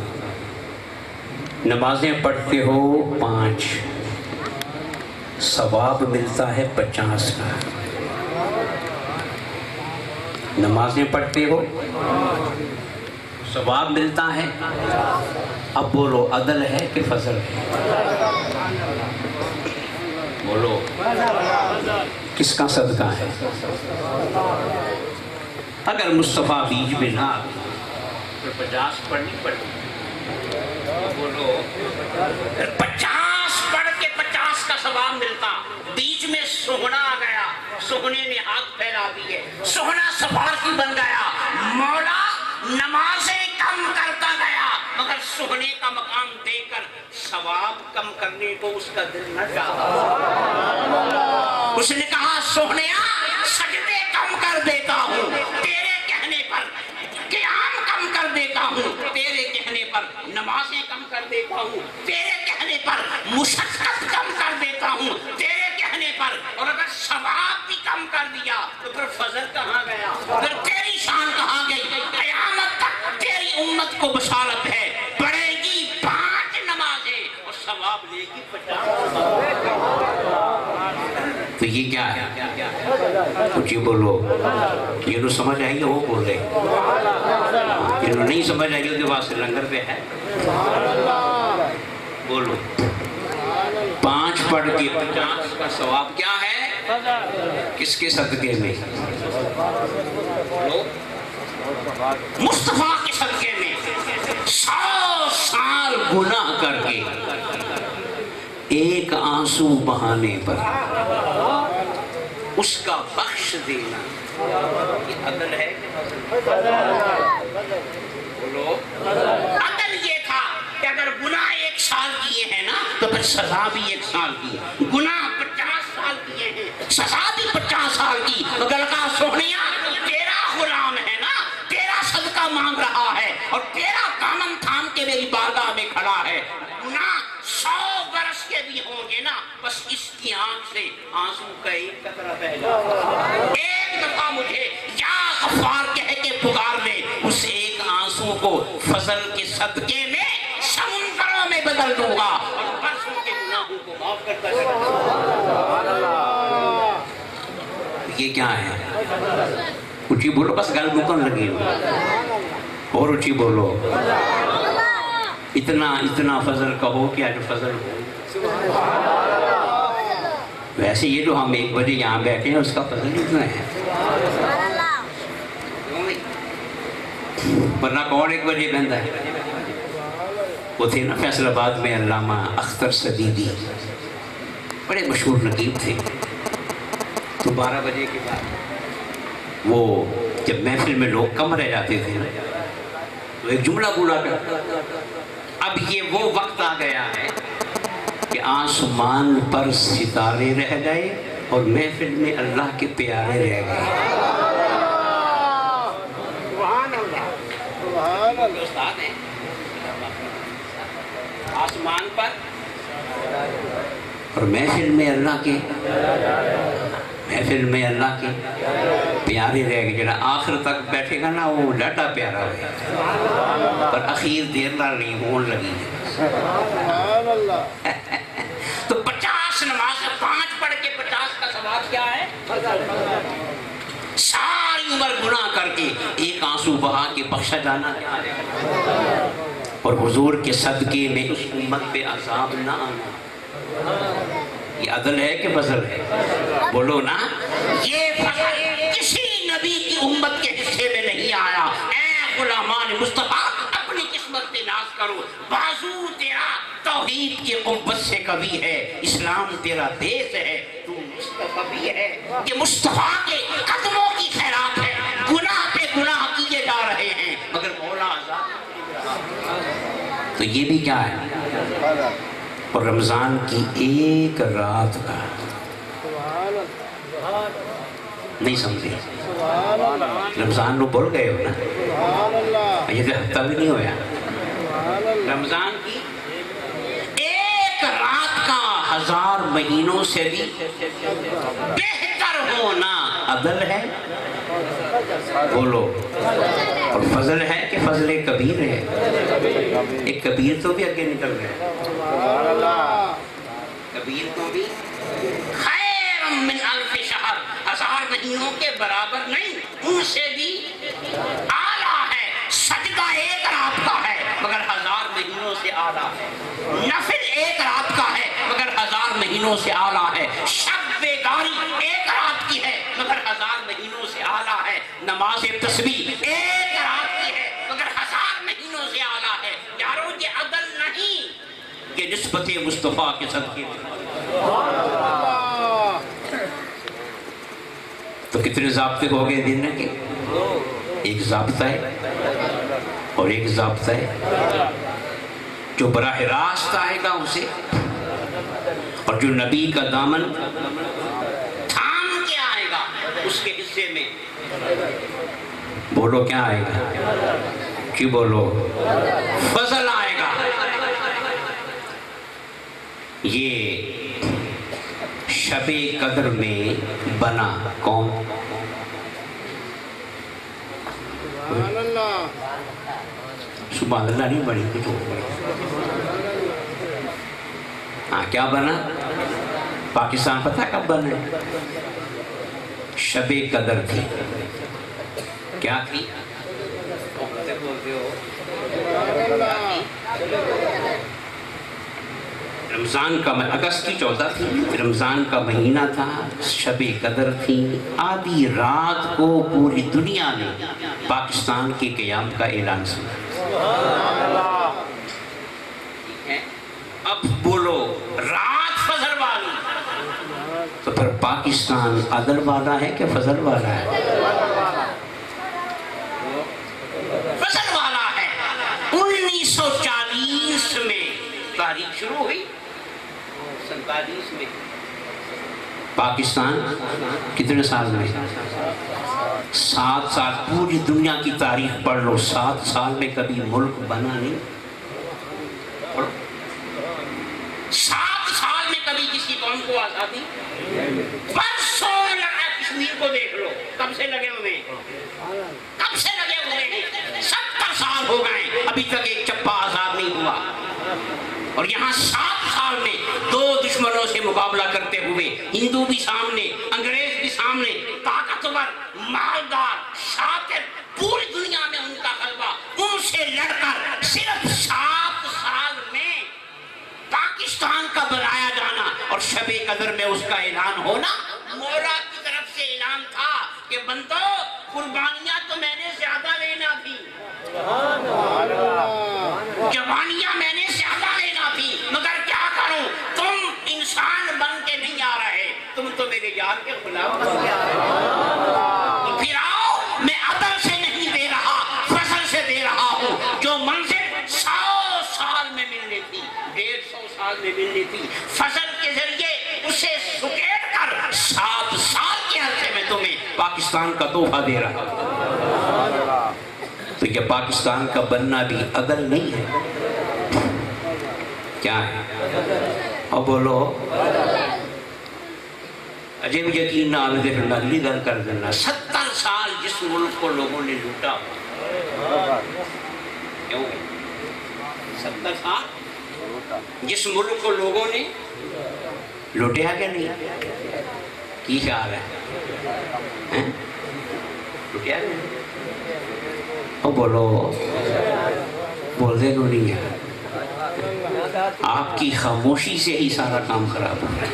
نمازیں پڑھتے ہو 5, ثواب ملتا ہے 50 کا. نمازیں پڑھتے ہو ثواب ملتا ہے. اب بولو عدل ہے کہ فضل ہے؟ بولو کس کا صدقہ ہے؟ اگر مصطفیٰ بیچ میں نہ تو 50 پڑھنی پڑتی. بولو 50 پڑھ کے 50 کا ثواب ملتا. بیچ میں سہنا آ گیا, سہنے نے ہاتھ پھیلا دیے, سہنا سفارشی بن گیا. مولا نمازیں کم کرتا گیا مگر سہنے کا مقام دے کر ثواب کم کرنے کو اس کا دل نہ چاہا. اس نے کہا سہنیا سجدے کم کر دیتا ہوں تیرے کہنے پر, قیام کم کر دیتا ہوں تیرے کہنے پر, نمازیں کم کر دیتا ہوں تیرے کہنے پر, مشقت کم کر دیتا ہوں تیرے کہنے پر, اور اگر ثواب بھی کم کر دیا تو پھر فضل کہاں گیا, پھر تیری شان کہاں گئی. قیامت تک تیری امت کو بشارت ہے, پڑھے گی 5 نمازیں اور ثواب لے گی 50. تو یہ کیا ہے؟ کچھ ہی بولو. یہ تو سمجھ آئی گے وہ بول رہے, یہ تو نہیں سمجھ آئی گے واسطے لنگر پہ ہے. بولو 5 پڑھ کے 50 کا ثواب کیا ہے؟ کس کے صدقے میں؟ بولو مصطفیٰ کے صدقے میں. 100 سال گناہ کر کے ایک آنسو بہانے پر اس کا بخش دینا, یہ عدل ہے. بولو عدل یہ تھا کہ اگر گناہ 1 سال کیے ہیں نا تو پھر سزا بھی 1 سال کی. گناہ 50 سال کیے ہیں, سزا بھی 50 سال کی. مگر کہا سہنیا تیرا غلام ہے نا, تیرا صدقہ مانگ رہا ہے اور تیرا دامن تھام کے میری بارگاہ میں کھڑا ہے. گناہ 100 برس کے بھی ہوں گے نا, بس اس کی آنکھ سے آنسو کا ایک قطرہ بہہ جائے. ایک دفعہ مجھے یا غفار کہہ کے پکار لے, اس ایک آنسو کو فضل کے صدقے میں سمندروں میں بدل دوں گا اور برسوں کے گناہوں کو معاف کرتا چلا. یہ کیا ہے؟ اچھی بولو, بس گل مکن لگی اور اچھی بولو. اتنا فضل کہو کہ آج فضل ہو. ویسے یہ جو ہم 1 بجے یہاں بیٹھے ہیں اس کا فضل اتنا ہے, ورنہ کون 1 بجے بہندا ہے؟ وہ تھے نا فیصل آباد میں علامہ اختر صدیقی, بڑے مشہور نقیب تھے. تو 12 بجے کے بعد وہ جب محفل میں لوگ کم رہ جاتے تھے تو ایک جملہ بولا کرتا, اب یہ وہ وقت آ گیا ہے کہ آسمان پر ستارے رہ گئے اور محفل میں اللہ کے پیارے رہ گئے. استاد ہیں آسمان پر اور محفل میں اللہ کے پیارے رہ گئے. جڑا آخر تک بیٹھے گا نا وہ ڈاٹا پیارا ہوئے, پر اخیر دیر نہ نہیں ہون لگی ہے. تو 50 نماز 5 پڑھ کے 50 کا ثواب کیا ہے؟ ساری عمر گناہ کر کے ایک آنسو بہا کے بخشا جانا کیا ہے؟ اور حضور کے صدقے میں اس امت پہ عذاب نہ آنا. یہ عدل ہے کہ فضل ہے؟ بولو نا. یہ فضل کسی نبی کی امت کے حصے میں نہیں آیا. اے غلامان مصطفیٰ اپنی قسمت پہ ناز کرو. بازو تیرا توحید کی قوت سے کبھی ہے, اسلام تیرا دیس ہے, تو مصطفیٰ بھی ہے. یہ مصطفیٰ کے قدموں کی خیرات ہے. گناہ پہ گناہ کیے جا رہے ہیں مگر مولا آزاد. تو یہ بھی کیا ہے؟ اور رمضان کی ایک رات کا نہیں سمجھے, رمضان نو بول گئے ہو نا, یہ تو ہفتہ بھی نہیں ہویا. رمضان کی ایک رات کا 1000 مہینوں سے بھی بہتر ہونا عدل ہے. بولو. اور فضل ہے کہ فضل کبیر ہے؟ ایک کبیر تو بھی اگے نکل گئے, کبیر تو بھی خیر من الف شہر، 1000 مہینوں کے برابر نہیں، ان سے بھی اعلیٰ ہے۔ سجدہ ایک رات کا ہے مگر 1000 مہینوں سے اعلیٰ ہے، نفل ایک رات کا ہے مگر 1000 مہینوں سے اعلیٰ ہے، شب بیداری ایک رات کی ہے مگر 1000 مہینوں سے اعلیٰ ہے، نماز تسبیح ایک رات کی ہے مگر 1000 مہینوں سے اعلیٰ ہے۔ یارو یہ عدل نہیں، یہ نسبت مصطفیٰ کے صدقے میں۔ تو کتنے ضابطے ہو گئے دن کے؟ ایک ضابطہ ہے اور ایک ضابطہ ہے جو براہ راست آئے گا اسے، اور جو نبی کا دامن تھام کے آئے گا اس کے حصے میں بولو کیا آئے گا؟ کی بولو؟ فضل آئے گا۔ یہ شب قدر میں بنا کون؟ سبحان اللہ نہیں بڑی کچھ ہو گئی۔ ہاں کیا بنا؟ پاکستان پتہ کب بنا؟ شب قدر تھی۔ کیا تھی؟ رمضان کا اگست کی 14 تھی، رمضان کا مہینہ تھا، شب قدر تھی۔ آدھی رات کو پوری دنیا نے پاکستان کے قیام کا اعلان سنا۔ اب بولو رات فضل والی، تو پھر پاکستان عدل والا ہے کہ فضل والا ہے؟ فضل والا ہے۔ 1940 میں تاریخ شروع ہوئی، 47 میں پاکستان کتنے سال میں؟ 7 سال۔ پوری دنیا کی تاریخ پڑھ لو، 7 سال میں کبھی ملک بنا نہیں۔ 7 سال میں کبھی کسی قوم کو آزادی؟ پرسوں لگا کشمیر کو دیکھ لو، کب سے لگے ہوئے ہیں؟ کب سے لگے ہوئے ہیں؟ 70 سال ہو گئے، ابھی تک ایک چپا آزاد نہیں ہوا۔ اور یہاں 7 سال میں 2 دشمنوں سے مقابلہ کرتے ہوئے، ہندو بھی سامنے، انگریز بھی سامنے، طاقتور، مالدار، شاطر، پوری دنیا میں ان کا غلبہ، ان سے لڑ کر صرف 7 سال میں پاکستان کا بنایا جانا اور شب قدر میں اس کا اعلان ہونا مولا کی طرف سے اعلان تھا کہ بندو قربانیاں تو میں نے زیادہ لینا تھی، قربانیاں میں نے زیادہ لینا تھی، مگر کیا کروں، تم انسان بن کے نہیں آ رہے، تم تو میرے یار کے غلام بن کے آ رہے، تو پھر آؤ، میں عدل سے نہیں دے رہا، فضل سے دے رہا ہوں۔ جو منزل 100 سال میں ملنی تھی، 150 سال میں ملنی تھی، فضل کے ذریعے اسے سکیڑ کر 7 سال کے عرصے میں تمہیں پاکستان کا تحفہ دے رہا ہوں۔ تو یہ پاکستان کا بننا بھی عدل نہیں ہے، کیا ہے؟ اور بولو اجے بھی یقین نہ آوے پھر میں اگلی گل کر دینا۔ 70 سال جس ملک کو لوگوں نے لوٹا، کیوں؟ 70 سال جس ملک کو لوگوں نے لوٹیا کہ نہیں؟ کی خیال ہے؟ لوٹیا کہ نہیں؟ اور بولو بول دے تو نہیں ہے، آپ کی خاموشی سے ہی سارا کام خراب ہو رہا ہے۔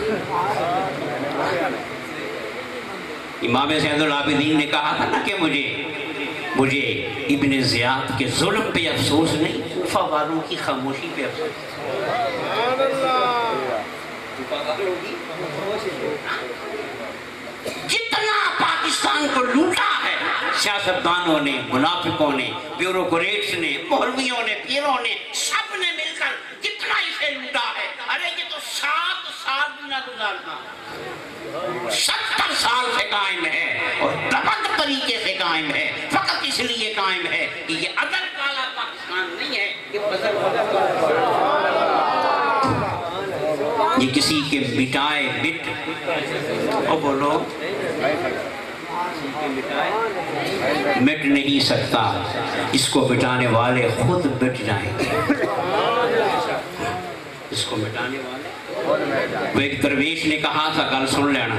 امام زین العابدین نے کہا تھا نا کہ مجھے ابن زیاد کے ظلم پہ افسوس نہیں، کوفہ والوں کی خاموشی پہ افسوس۔ جتنا پاکستان کو لوٹا ہے سیاستدانوں نے، منافقوں نے، بیوروکریٹس نے، مولویوں نے، پیروں نے، سب نے مل کر جتنا اسے لوٹا ہے، ارے یہ تو 7 سال بھی نہ گزارنا، 70 سال سے قائم ہے اور دبنگ طریقے سے قائم ہے، فقط اس لیے قائم ہے کہ یہ عدل والا پاکستان نہیں ہے، یہ فضل والا، یہ کسی کے مٹائے مٹ، اور بولو مٹ نہیں سکتا، اس کو مٹانے والے خود مٹ جائیں گے، اس کو مٹانے والے وہ ایک درویش نے کہا تھا، گل سن لینا،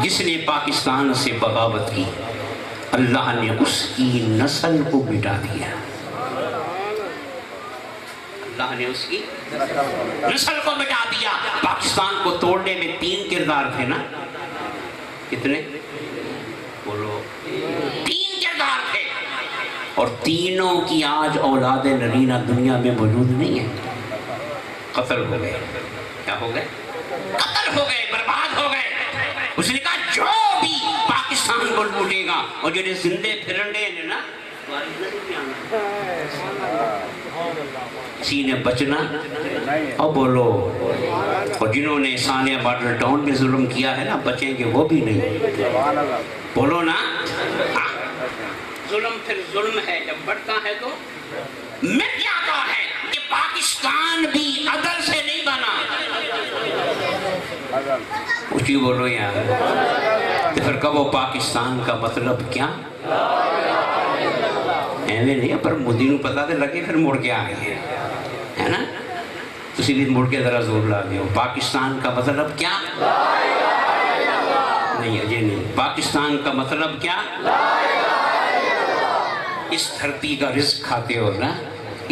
جس نے پاکستان سے بغاوت کی اللہ نے اس کی نسل کو مٹا دیا۔ اللہ نے اس کی نسل کو مٹا دیا۔ پاکستان کو توڑنے میں 3 کردار تھے نا، کتنے بولو؟ 3 کردار تھے، اور تینوں کی آج اولاد نرینہ دنیا میں موجود نہیں ہے، قتل ہو گئے۔ کیا ہو گئے؟ قتل ہو گئے، برباد ہو گئے۔ اس نے کہا جو بھی پاکستان کو لوٹے گا اور جو زندے پھرنڈے ہیں نا، کسی نے بچنا اور بولو، اور جنہوں نے ثانیہ ماڈل ٹاؤن میں ظلم کیا ہے نا، بچیں گے وہ بھی نہیں، بولو نا۔ ظلم پھر ظلم ہے، جب بڑھتا ہے تو مٹ جاتا ہے۔ کہ پاکستان بھی عدل سے نہیں بنا، اچھی بولو یار، تو پھر کب وہ پاکستان کا مطلب کیا؟ ایویں نہیں، پر مودی نو پتا تو لگے پھر مڑ کے آ گئے ہے نا، تسی بھی مڑ کے ذرا زور لا دیو۔ پاکستان کا مطلب کیا؟ نہیں اجے نہیں، پاکستان کا مطلب کیا؟ اس دھرتی کا رزق کھاتے ہو نا،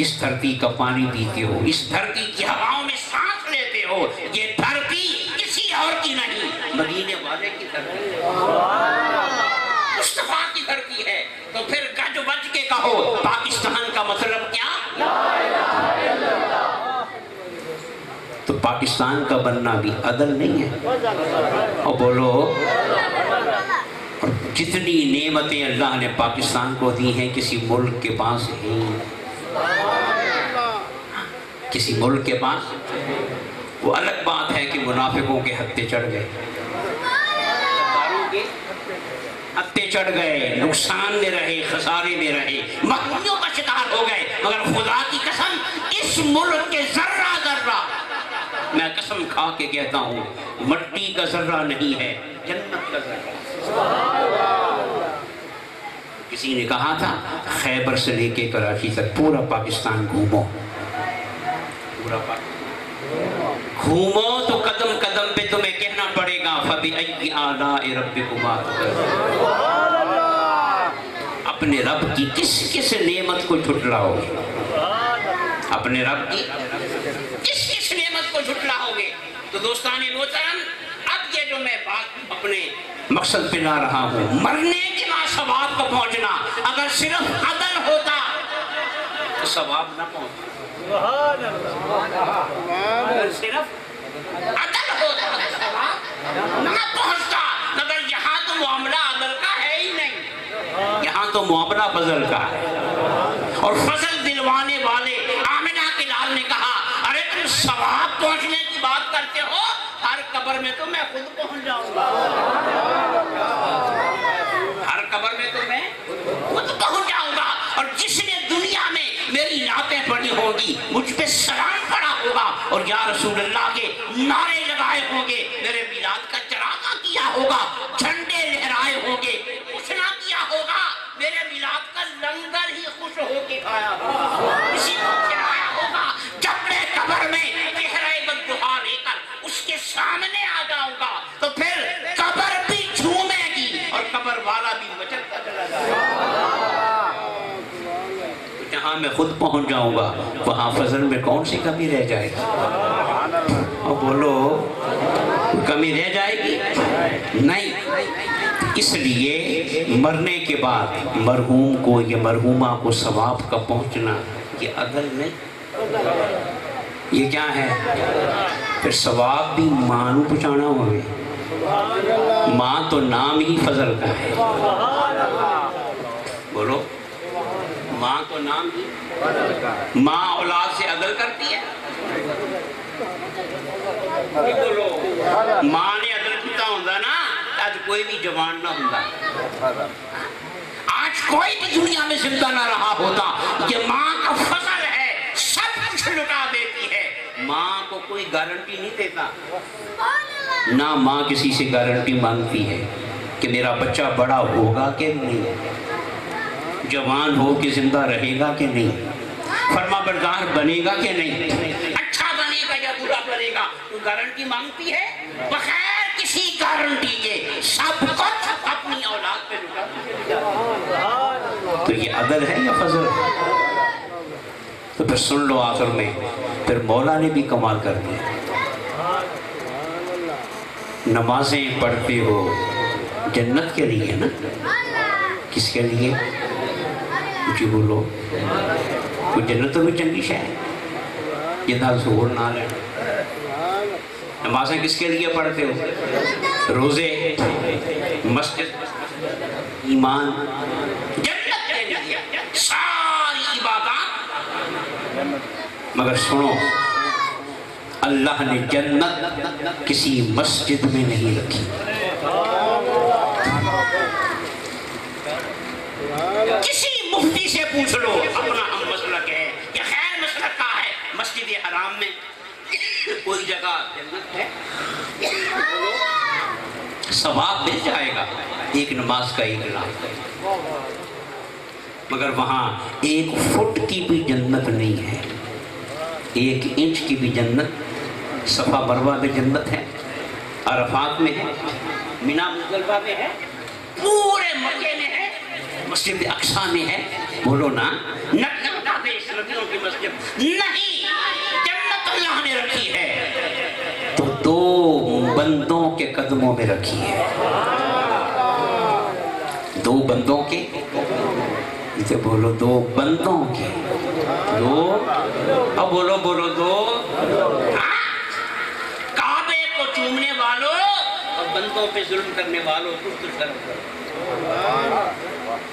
اس دھرتی کا پانی پیتے ہو، اس دھرتی کی ہواؤں میں سانس لیتے ہو، یہ دھرتی کسی اور کی نہیں، مدینے والے کی دھرتی ہے، مصطفیٰ کی دھرتی ہے۔ تو پھر گج بج کے کہو پاکستان کا مطلب کیا؟ تو پاکستان کا بننا بھی عدل نہیں ہے، اور بولو، اور جتنی نعمتیں اللہ نے پاکستان کو دی ہیں کسی ملک کے پاس ہیں، کسی ملک کے پاس۔ وہ الگ بات ہے کہ منافقوں کے ہتھے چڑھ گئے، ہتھے چڑھ گئے، نقصان میں رہے، خسارے میں رہے، محرومیوں کا شکار ہو گئے، مگر خدا کی قسم اس ملک کے ذرہ ذرہ، میں قسم کھا کے کہتا ہوں، مٹی کا ذرہ نہیں ہے، جنت کا ذرہ۔ کسی نے کہا تھا خیبر سے لے کے کراچی تک پورا پاکستان گھومو، پورا گھومو تو قدم قدم پہ تمہیں کہنا پڑے گا فَبِأَيِّ آلَاءِ رَبِّكُمَا تُكَذِّبَانِ، اپنے رب کی کس کس نعمت کو جھٹلاؤ گے، اپنے رب کی کس کس نعمت کو جھٹلاؤ گے۔ تو دوستان محترم، اب یہ جو میں بات اپنے مقصد پہ لا رہا ہوں، مرنے کے بعد ثواب کو پہنچنا، اگر صرف عدل ہوتا تو ثواب نہ پہنچتا، اگر صرف عدل ہوتا تو ثواب نہ پہنچتا، مگر یہاں تو معاملہ عدل کا ہے ہی نہیں، یہاں تو معاملہ فضل کا ہے، اور فضل دلوانے والے آمنہ کے لال نے کہا ارے تم ثواب پہنچنے کی بات کرتے ہو، ہر قبر میں تو میں خود پہنچ جاؤں گا، ہر قبر میں تو میں خود پہنچ جاؤں گا، اور جس نے دنیا میں میری نعتیں پڑھی ہوں گی، مجھ پہ سلام پڑا ہوگا اور یا رسول اللہ کے نعرے لگائے ہوں گے، میرے میلاد کا چراغاں کیا ہوگا، جھنڈے لہرائے ہوں گے، کچھ نہ کیا ہوگا، میرے میلاد کا لنگر ہی خوش ہو کے کھایا ہوگا، اسی کو کھلایا ہوگا، جب میں قبر میں چہرہ بددعا لے کر اس کے سامنے آ جاؤں گا تو پھر قبر بھی جھومے گی اور قبر والا بھی مچلتا چلا جائے گا۔ جہاں میں خود پہنچ جاؤں گا وہاں فضل میں کون سی کمی رہ جائے گی؟ اور بولو کمی رہ جائے گی؟ نہیں۔ اس لیے مرنے کے بعد مرحوم کو یا مرحومہ کو ثواب کا پہنچنا یہ عدل نہیں، یہ کیا ہے؟ پھر ثواب بھی ماں نو پہنچانا ہوئے، ماں تو نام ہی فضل کا ہے، بولو ماں تو نام ہی، ماں اولاد سے عدل کرتی ہے، بولو ماں نے عدل کیتا ہوندہ نا آج کوئی بھی جوان نہ ہوندہ، آج کوئی بھی دنیا میں زندہ نہ رہا ہوتا، یہ ماں کا فضل ہے، سب کچھ لٹا دیتی ہے، ماں کو کوئی گارنٹی نہیں دیتا، نہ ماں کسی سے گارنٹی مانگتی ہے کہ میرا بچہ بڑا ہوگا کہ نہیں، جوان ہو کے زندہ رہے گا کہ نہیں، فرما بردار بنے گا کہ نہیں، اچھا بنے گا یا برا بنے گا، گارنٹی مانگتی ہے بغیر کسی گارنٹی کے سب کچھ اپنی اولاد پہ لٹاتی ہے. تو یہ عدل ہے یا فضل ہے؟ تو پھر سن لو آخر میں پھر مولا نے بھی کمال کر دیا. نمازیں پڑھتے ہو جنت کے لیے نا؟ کس کے لیے؟ مجھے بولو. کوئی جنت تو بھی چنگی شے ہے جنہاں ظہور نہ لے. نمازیں کس کے لیے پڑھتے ہو؟ روزے، مسجد، ایمان، جنت کے لیے ساری عبادات. مگر سنو، اللہ نے جنت کسی مسجد میں نہیں رکھی. کسی مفتی سے پوچھ لو اپنا ہم مسلک ہے یا خیر مسلک کا ہے، مسجد حرام میں کوئی جگہ جنت ہے؟ ثواب مل جائے گا ایک نماز کا ایک لاکھ، مگر وہاں 1 فٹ کی بھی جنت نہیں ہے، 1 انچ کی بھی جنت. صفا مروہ میں جنت ہے، عرفات میں ہے، مینا مزدلفہ میں ہے، پورے مکے میں ہے، مسجد اقصی میں ہے. بولو نا، نبیوں کی مسجد نہیں، جنت اللہ نے رکھی ہے تو 2 بندوں کے قدموں میں رکھی ہے. 2 بندوں کے، اسے بولو 2 بندوں کے. 2، اب بولو 2. کعبے کو چومنے والوں اور بندوں پہ ظلم کرنے والوں کچھ فرق کرو.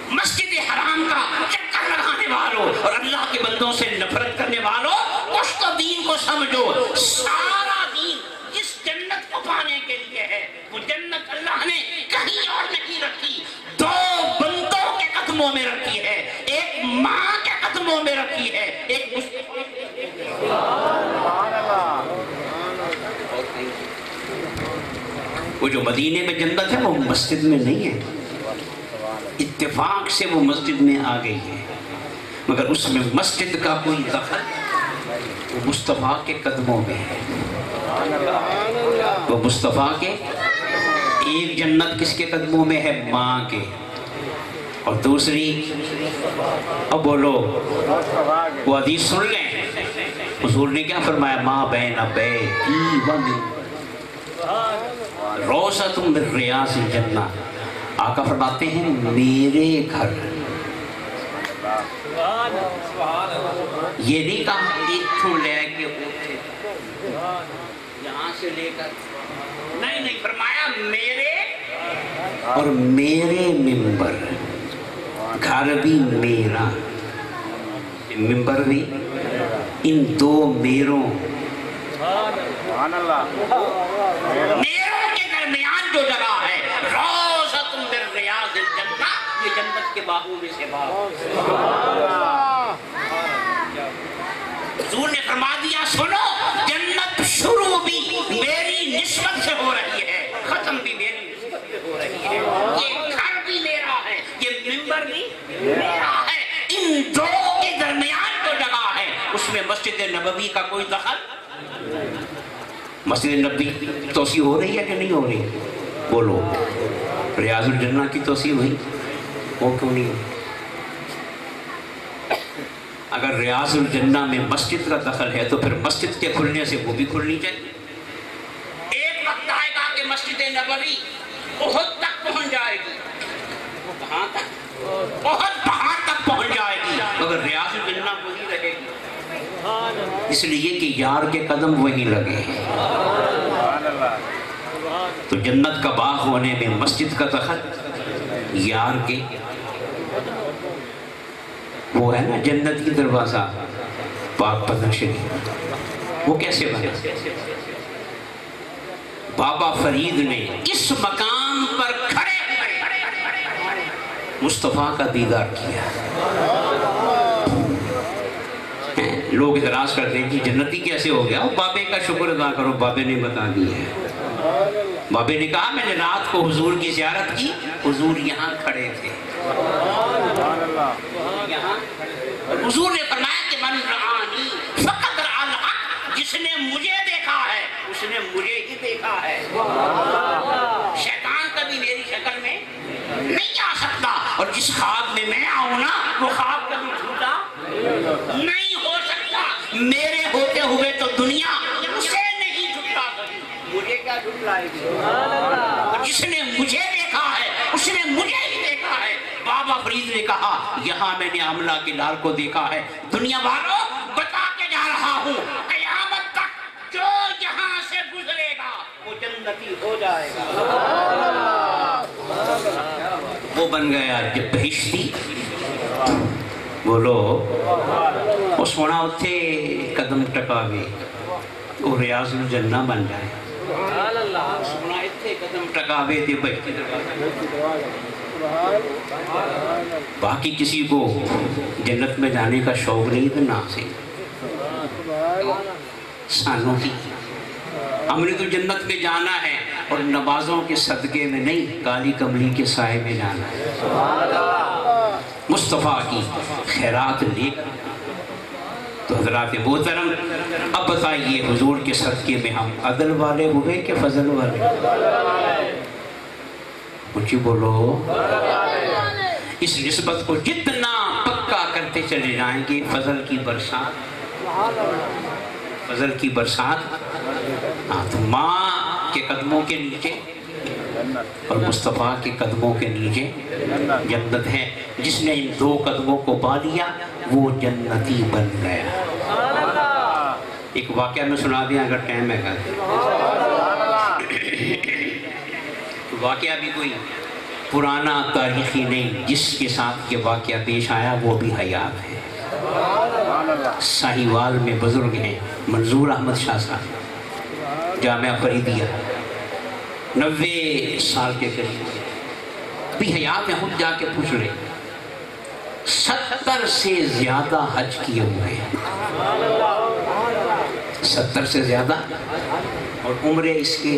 مسجد حرام کا چکر لگانے والوں اور اللہ کے بندوں سے نفرت کرنے والوں، کچھ تو دین کو سمجھو. سارا دین جس جنت کو پانے کے لیے ہے وہ جنت اللہ نے کہیں اور نہیں رکھی، 2 بندوں کے قدموں میں رکھی ہے، ایک ماں کے قدموں میں رکھی ہے، ایک وہ جو مدینے میں جنت ہے وہ مسجد میں نہیں ہے، اتفاق سے وہ مسجد میں آ گئی ہے، مگر اس میں مسجد کا کوئی دخل، وہ مصطفیٰ کے قدموں میں ہے. وہ مصطفیٰ کے ایک جنت کس کے قدموں میں ہے؟ ماں کے. اور دوسری، اب بولو، وہ حدیث سن لیں، حضور نے کیا فرمایا؟ ماں بین بیتی و من روضۃ من ریاض الجنہ. آقا فرماتے ہیں میرے گھر. یہ نہیں کہا ایتھوں لے کے اٹھے یہاں سے لے کر، نہیں فرمایا میرے اور میرے ممبر. گھر بھی میرا، ممبر بھی، ان 2 میروں میروں کے درمیان جو جگہ ہے روضۃ من ریاض الجنہ، یہ جنت کے باغوں میں سے باغ. حضور نے فرما دیا سنو، جنت شروع بھی میری نسبت سے ہو رہی ہے، ختم بھی میری نسبت سے ہو رہی ہے. یہ گھر بھی میرا ہے، یہ ممبر بھی میرا ہے، ان 2 کے درمیان جو جگہ ہے اس میں مسجد نبوی کا کوئی دخل. مسجد نبوی توسیع ہو رہی ہے کہ نہیں ہو رہی؟ بولو. ریاض الجنہ کی توسیع ہوئی؟ وہ کیوں نہیں ہوئی؟ اگر ریاض الجنہ میں مسجد کا دخل ہے تو پھر مسجد کے کھلنے سے وہ بھی کھلنی چاہیے. ایک وقت آئے گا کہ مسجد نبوی احد تک پہنچ جائے گی. کہاں تک؟ احد پہاڑ تک پہنچ جائے گی، مگر ریاض الجنہ وہی رہے گی، اس لیے کہ یار کے قدم وہیں لگے. تو جنت کا باغ ہونے میں مسجد کا دخل، یار کے وہ ہے نا جنتی دروازہ پاک پتن شریف، وہ کیسے بنا؟ بابا فرید نے اس مقام پر کھڑے ہوئے مصطفیٰ کا دیدار کیا. لوگ اعتراض کرتے ہیں کہ جنتی کیسے ہو گیا؟ بابے کا شکر ادا کرو، بابے نے بتا دی ہے. بابے نے کہا میں نے رات کو حضور کی زیارت کی، حضور یہاں کھڑے تھے. حضور نے فرمایا کہ من رآنی فقط رأى الحق، جس نے مجھے دیکھا دیکھا ہے اس نے مجھے ہی دیکھا ہے. شیطان کبھی میری شکل میں نہیں آ سکتا, اور جس خواب میں میں آؤں نا وہ خواب کبھی جھوٹا نہیں ہو سکتا. میرے ہوتے ہوئے تو دنیا اسے نہیں جھٹلا سکتی, مجھے کیا جھٹلائے گی. جس نے مجھے دیکھا ہے اس نے مجھے ہی دیکھا ہے. بابا فرید نے کہا یہاں میں نے عملہ کے لال کو دیکھا ہے. دنیا والوں بتا کے جا رہا ہوں, قیامت تک جو یہاں سے گزرے گا وہ جنتی ہو جائے گا. وہ بن گیا جب بہشتی. بولو وہ سونا اتھے قدم ٹکاوے وہ ریاض الجنہ بن جائے. سونا اتھے قدم ٹکاوے تے بہشتی. باقی کسی کو جنت میں جانے کا شوق نہیں تو نہ سے سانوں کی. ہم نے تو جنت میں جانا ہے اور نمازوں کے صدقے میں نہیں, کالی کملی کے سائے میں جانا ہے, مصطفیٰ کی خیرات لے کر. تو حضرات محترم اب بتائیے حضور کے صدقے میں ہم عدل والے ہوئے کہ فضل والے؟ مجھے بولو. اس نسبت کو جتنا پکا کرتے چلے جائیں گے, فضل کی برسات. ہاں تو ماں کے قدموں کے نیچے اور مصطفیٰ کے قدموں کے نیچے جنت ہے. جس نے ان دو قدموں کو پا لیا وہ جنتی بن گیا. ایک واقعہ میں سنا دیا اگر ٹائم ہے. واقعہ بھی کوئی پرانا تاریخی نہیں, جس کے ساتھ یہ واقعہ پیش آیا وہ بھی حیات ہے. ساہیوال میں بزرگ ہیں منظور احمد شاہ صاحب, جامعہ فریدیہ, 90 سال کے قریب. ابھی حیات میں خود جا کے پوچھ رہے, 70 سے زیادہ حج کیے ہوئے ہیں, 70 سے زیادہ, اور عمرے اس کے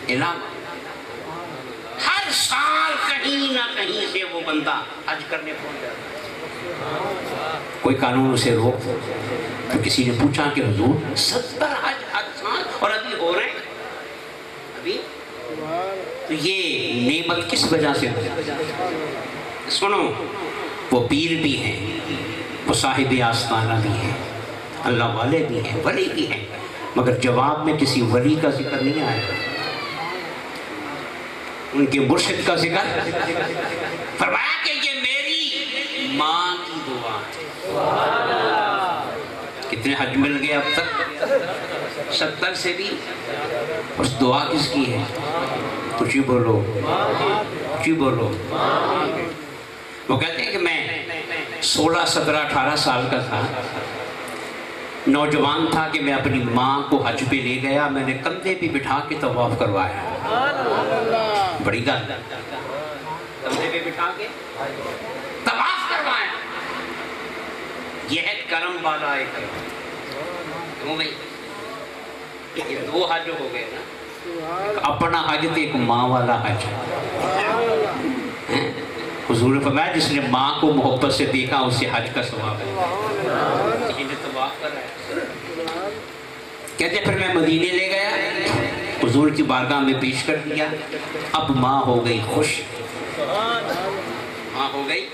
علاوہ. ہر سال کہیں نہ کہیں سے وہ بندہ حج کرنے پہنچ جاتا. کوئی قانون اسے روک, تو کسی نے پوچھا کہ حضور 70 حج ہر سال اور ابھی ہو رہے ہیں ابھی, تو یہ نعمت کس وجہ سے ہوئی؟ سنو, وہ پیر بھی ہیں, وہ صاحب آستانہ بھی ہیں, اللہ والے بھی ہیں, ولی بھی ہیں, مگر جواب میں کسی ولی کا ذکر نہیں آیا. ان کے مرشد کا ذکر فرمایا کہ یہ میری ماں کی دعا ہے. کتنے حج مل گئے اب تک؟ 70 سے بھی. اس دعا کس کی ہے؟ کچھ بولو, کچھ بولو. وہ کہتے ہیں کہ میں 16, 17, 18 سال کا تھا, نوجوان تھا کہ میں اپنی ماں کو حج پہ لے گیا. میں نے کندھے پہ بٹھا کے طواف کروایا. بڑی گل, کندھے پہ بٹھا کے طواف کروایا. یہ ہے کرم والا ایک. کیوں بھائی, یہ 2 حج ہو گئے نا, اپنا حج تو ایک ماں والا حج. حضور نے فرمایا جس نے ماں کو محبت سے دیکھا اسے حج کا ثواب ہے. طواف کر رہا ہے. کہتے پھر میں مدینے لے گیا, حضور کی بارگاہ میں پیش کر دیا. اب ماں ہو گئی خوش, ماں ہو گئی.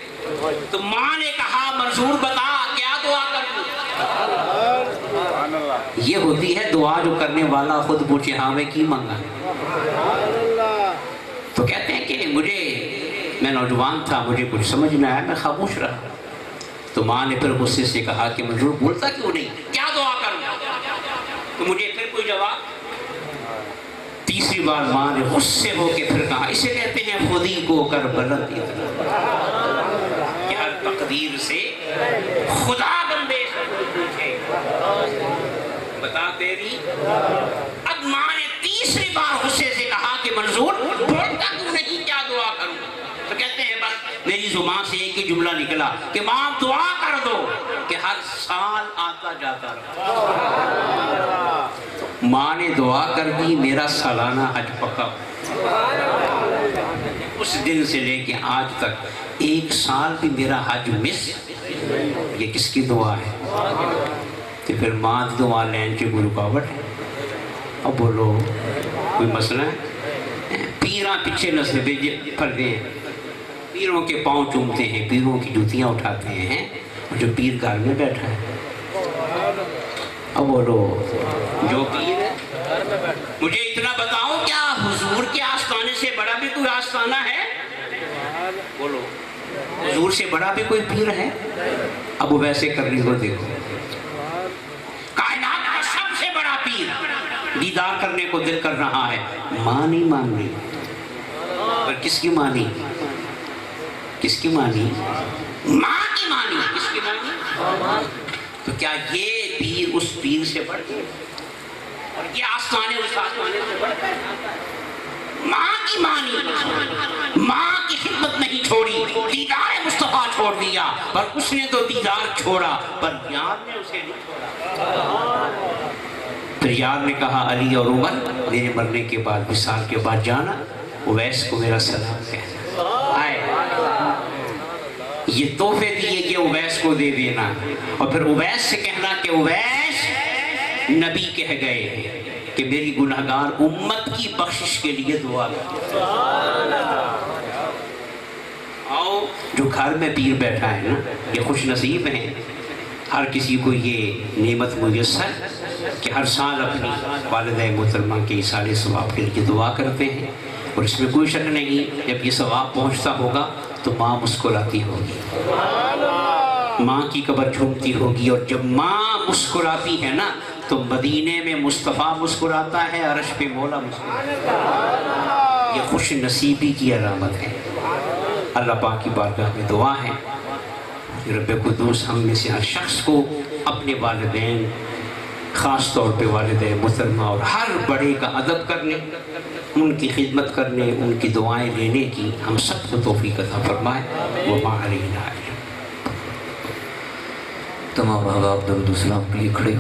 تو ماں نے کہا منظور بتا کیا دعا کروں. یہ ہوتی ہے دعا جو کرنے والا خود پوچھے ہاں میں کی مانگا. تو کہتے ہیں کہ میں نوجوان تھا, مجھے کچھ سمجھ میں آیا, میں خاموش رہا. تو ماں نے پھر غصے سے کہا کہ منظور بولتا کیوں نہیں, کیا دعا کروں. تو مجھے پھر کوئی جواب. تیسری بار ماں نے غصے ہو کے پھر کہا, اسے کہتے ہیں خودی کو کر بلند کہ ہر تقدیر سے خدا بندے سے پوچھے بتا تیری. اب ماں نے تیسری بار غصے سے کہا کہ منظور بولتا کیوں نہیں, کیا دعا کروں. تو کہتے ہیں بس میری زبان سے ایک ہی جملہ نکلا کہ ماں دعا کر دو کہ ہر سال آتا جاتا رہا. ماں نے دعا کر دی, میرا سالانہ حج پکا. اس دن سے لے کے آج تک 1 سال بھی میرا حج مس. یہ کس کی دعا ہے؟ تو پھر ماں تو وہاں لین سے کوئی رکاوٹ ہے؟ اب بولو کوئی مسئلہ ہے؟ پیراں پیچھے نسل پھردے ہیں، پیروں کے پاؤں چومتے ہیں، پیروں کی جوتیاں اٹھاتے ہیں، اور جو پیر گھر میں بیٹھا ہے، اب بولو جو پیر ہے، مجھے اتنا بتاؤ کیا حضور کے آستانے سے بڑا بھی کوئی آستانہ ہے؟ بولو حضور سے بڑا بھی کوئی پیر ہے؟ اب ویسے کرنی ہو دیکھو، کائنات کا سب سے بڑا پیر دیدار کرنے کو دل کر رہا ہے، ماں نہیں مان رہی، پر کس کی مانی؟ کس کی مانی؟ ماں کی مانی۔ کس کی مانی؟ تو کیا یہ پیر اس پیر سے بڑھ گئے اور یہ آستانے اس آستانے سے بڑھ گئے؟ ماں کی مانی، ماں کی خدمت نہیں چھوڑی، دیدار مصطفیٰ چھوڑ دیا، پر اس نے تو دیدار چھوڑا پر یار نے اسے نہیں چھوڑا۔ پھر یار نے کہا علی اور عمر میرے مرنے کے بعد وصال کے بعد جانا، اویس کو میرا سلام کہنا۔ آئے یہ تحفے دیے کہ اویس کو دے دینا، اور پھر اویس سے کہنا کہ اویس نبی کہہ گئے کہ میری گناہگار امت کی بخشش کے لیے دعا کر۔ آؤ جو گھر میں پیر بیٹھا ہے نا، یہ خوش نصیب ہیں، ہر کسی کو یہ نعمت میسر کہ ہر سال اپنی والدہ محترمہ کے ایصال ثواب کے لیے دعا کرتے ہیں، اور اس میں کوئی شک نہیں جب یہ ثواب پہنچتا ہوگا تو ماں مسکراتی ہوگی، ماں کی قبر جھومتی ہوگی، اور جب ماں مسکراتی ہے نا تو مدینے میں مصطفیٰ مسکراتا ہے، عرش پہ مولا مسکراتا ہے۔ یہ خوش نصیبی کی علامت ہے۔ اللہ پاک کی بارگاہ میں دعا ہے رب قدوس ہم میں سے ہر شخص کو اپنے والدین، خاص طور پہ والدہ محترمہ اور ہر بڑے کا ادب کرنے، ان کی خدمت کرنے، ان کی دعائیں لینے کی ہم سب کو توفیق عطا فرمائے۔ وما علینا۔ تمام احباب درود و سلام کے لیے کھڑے ہوئے۔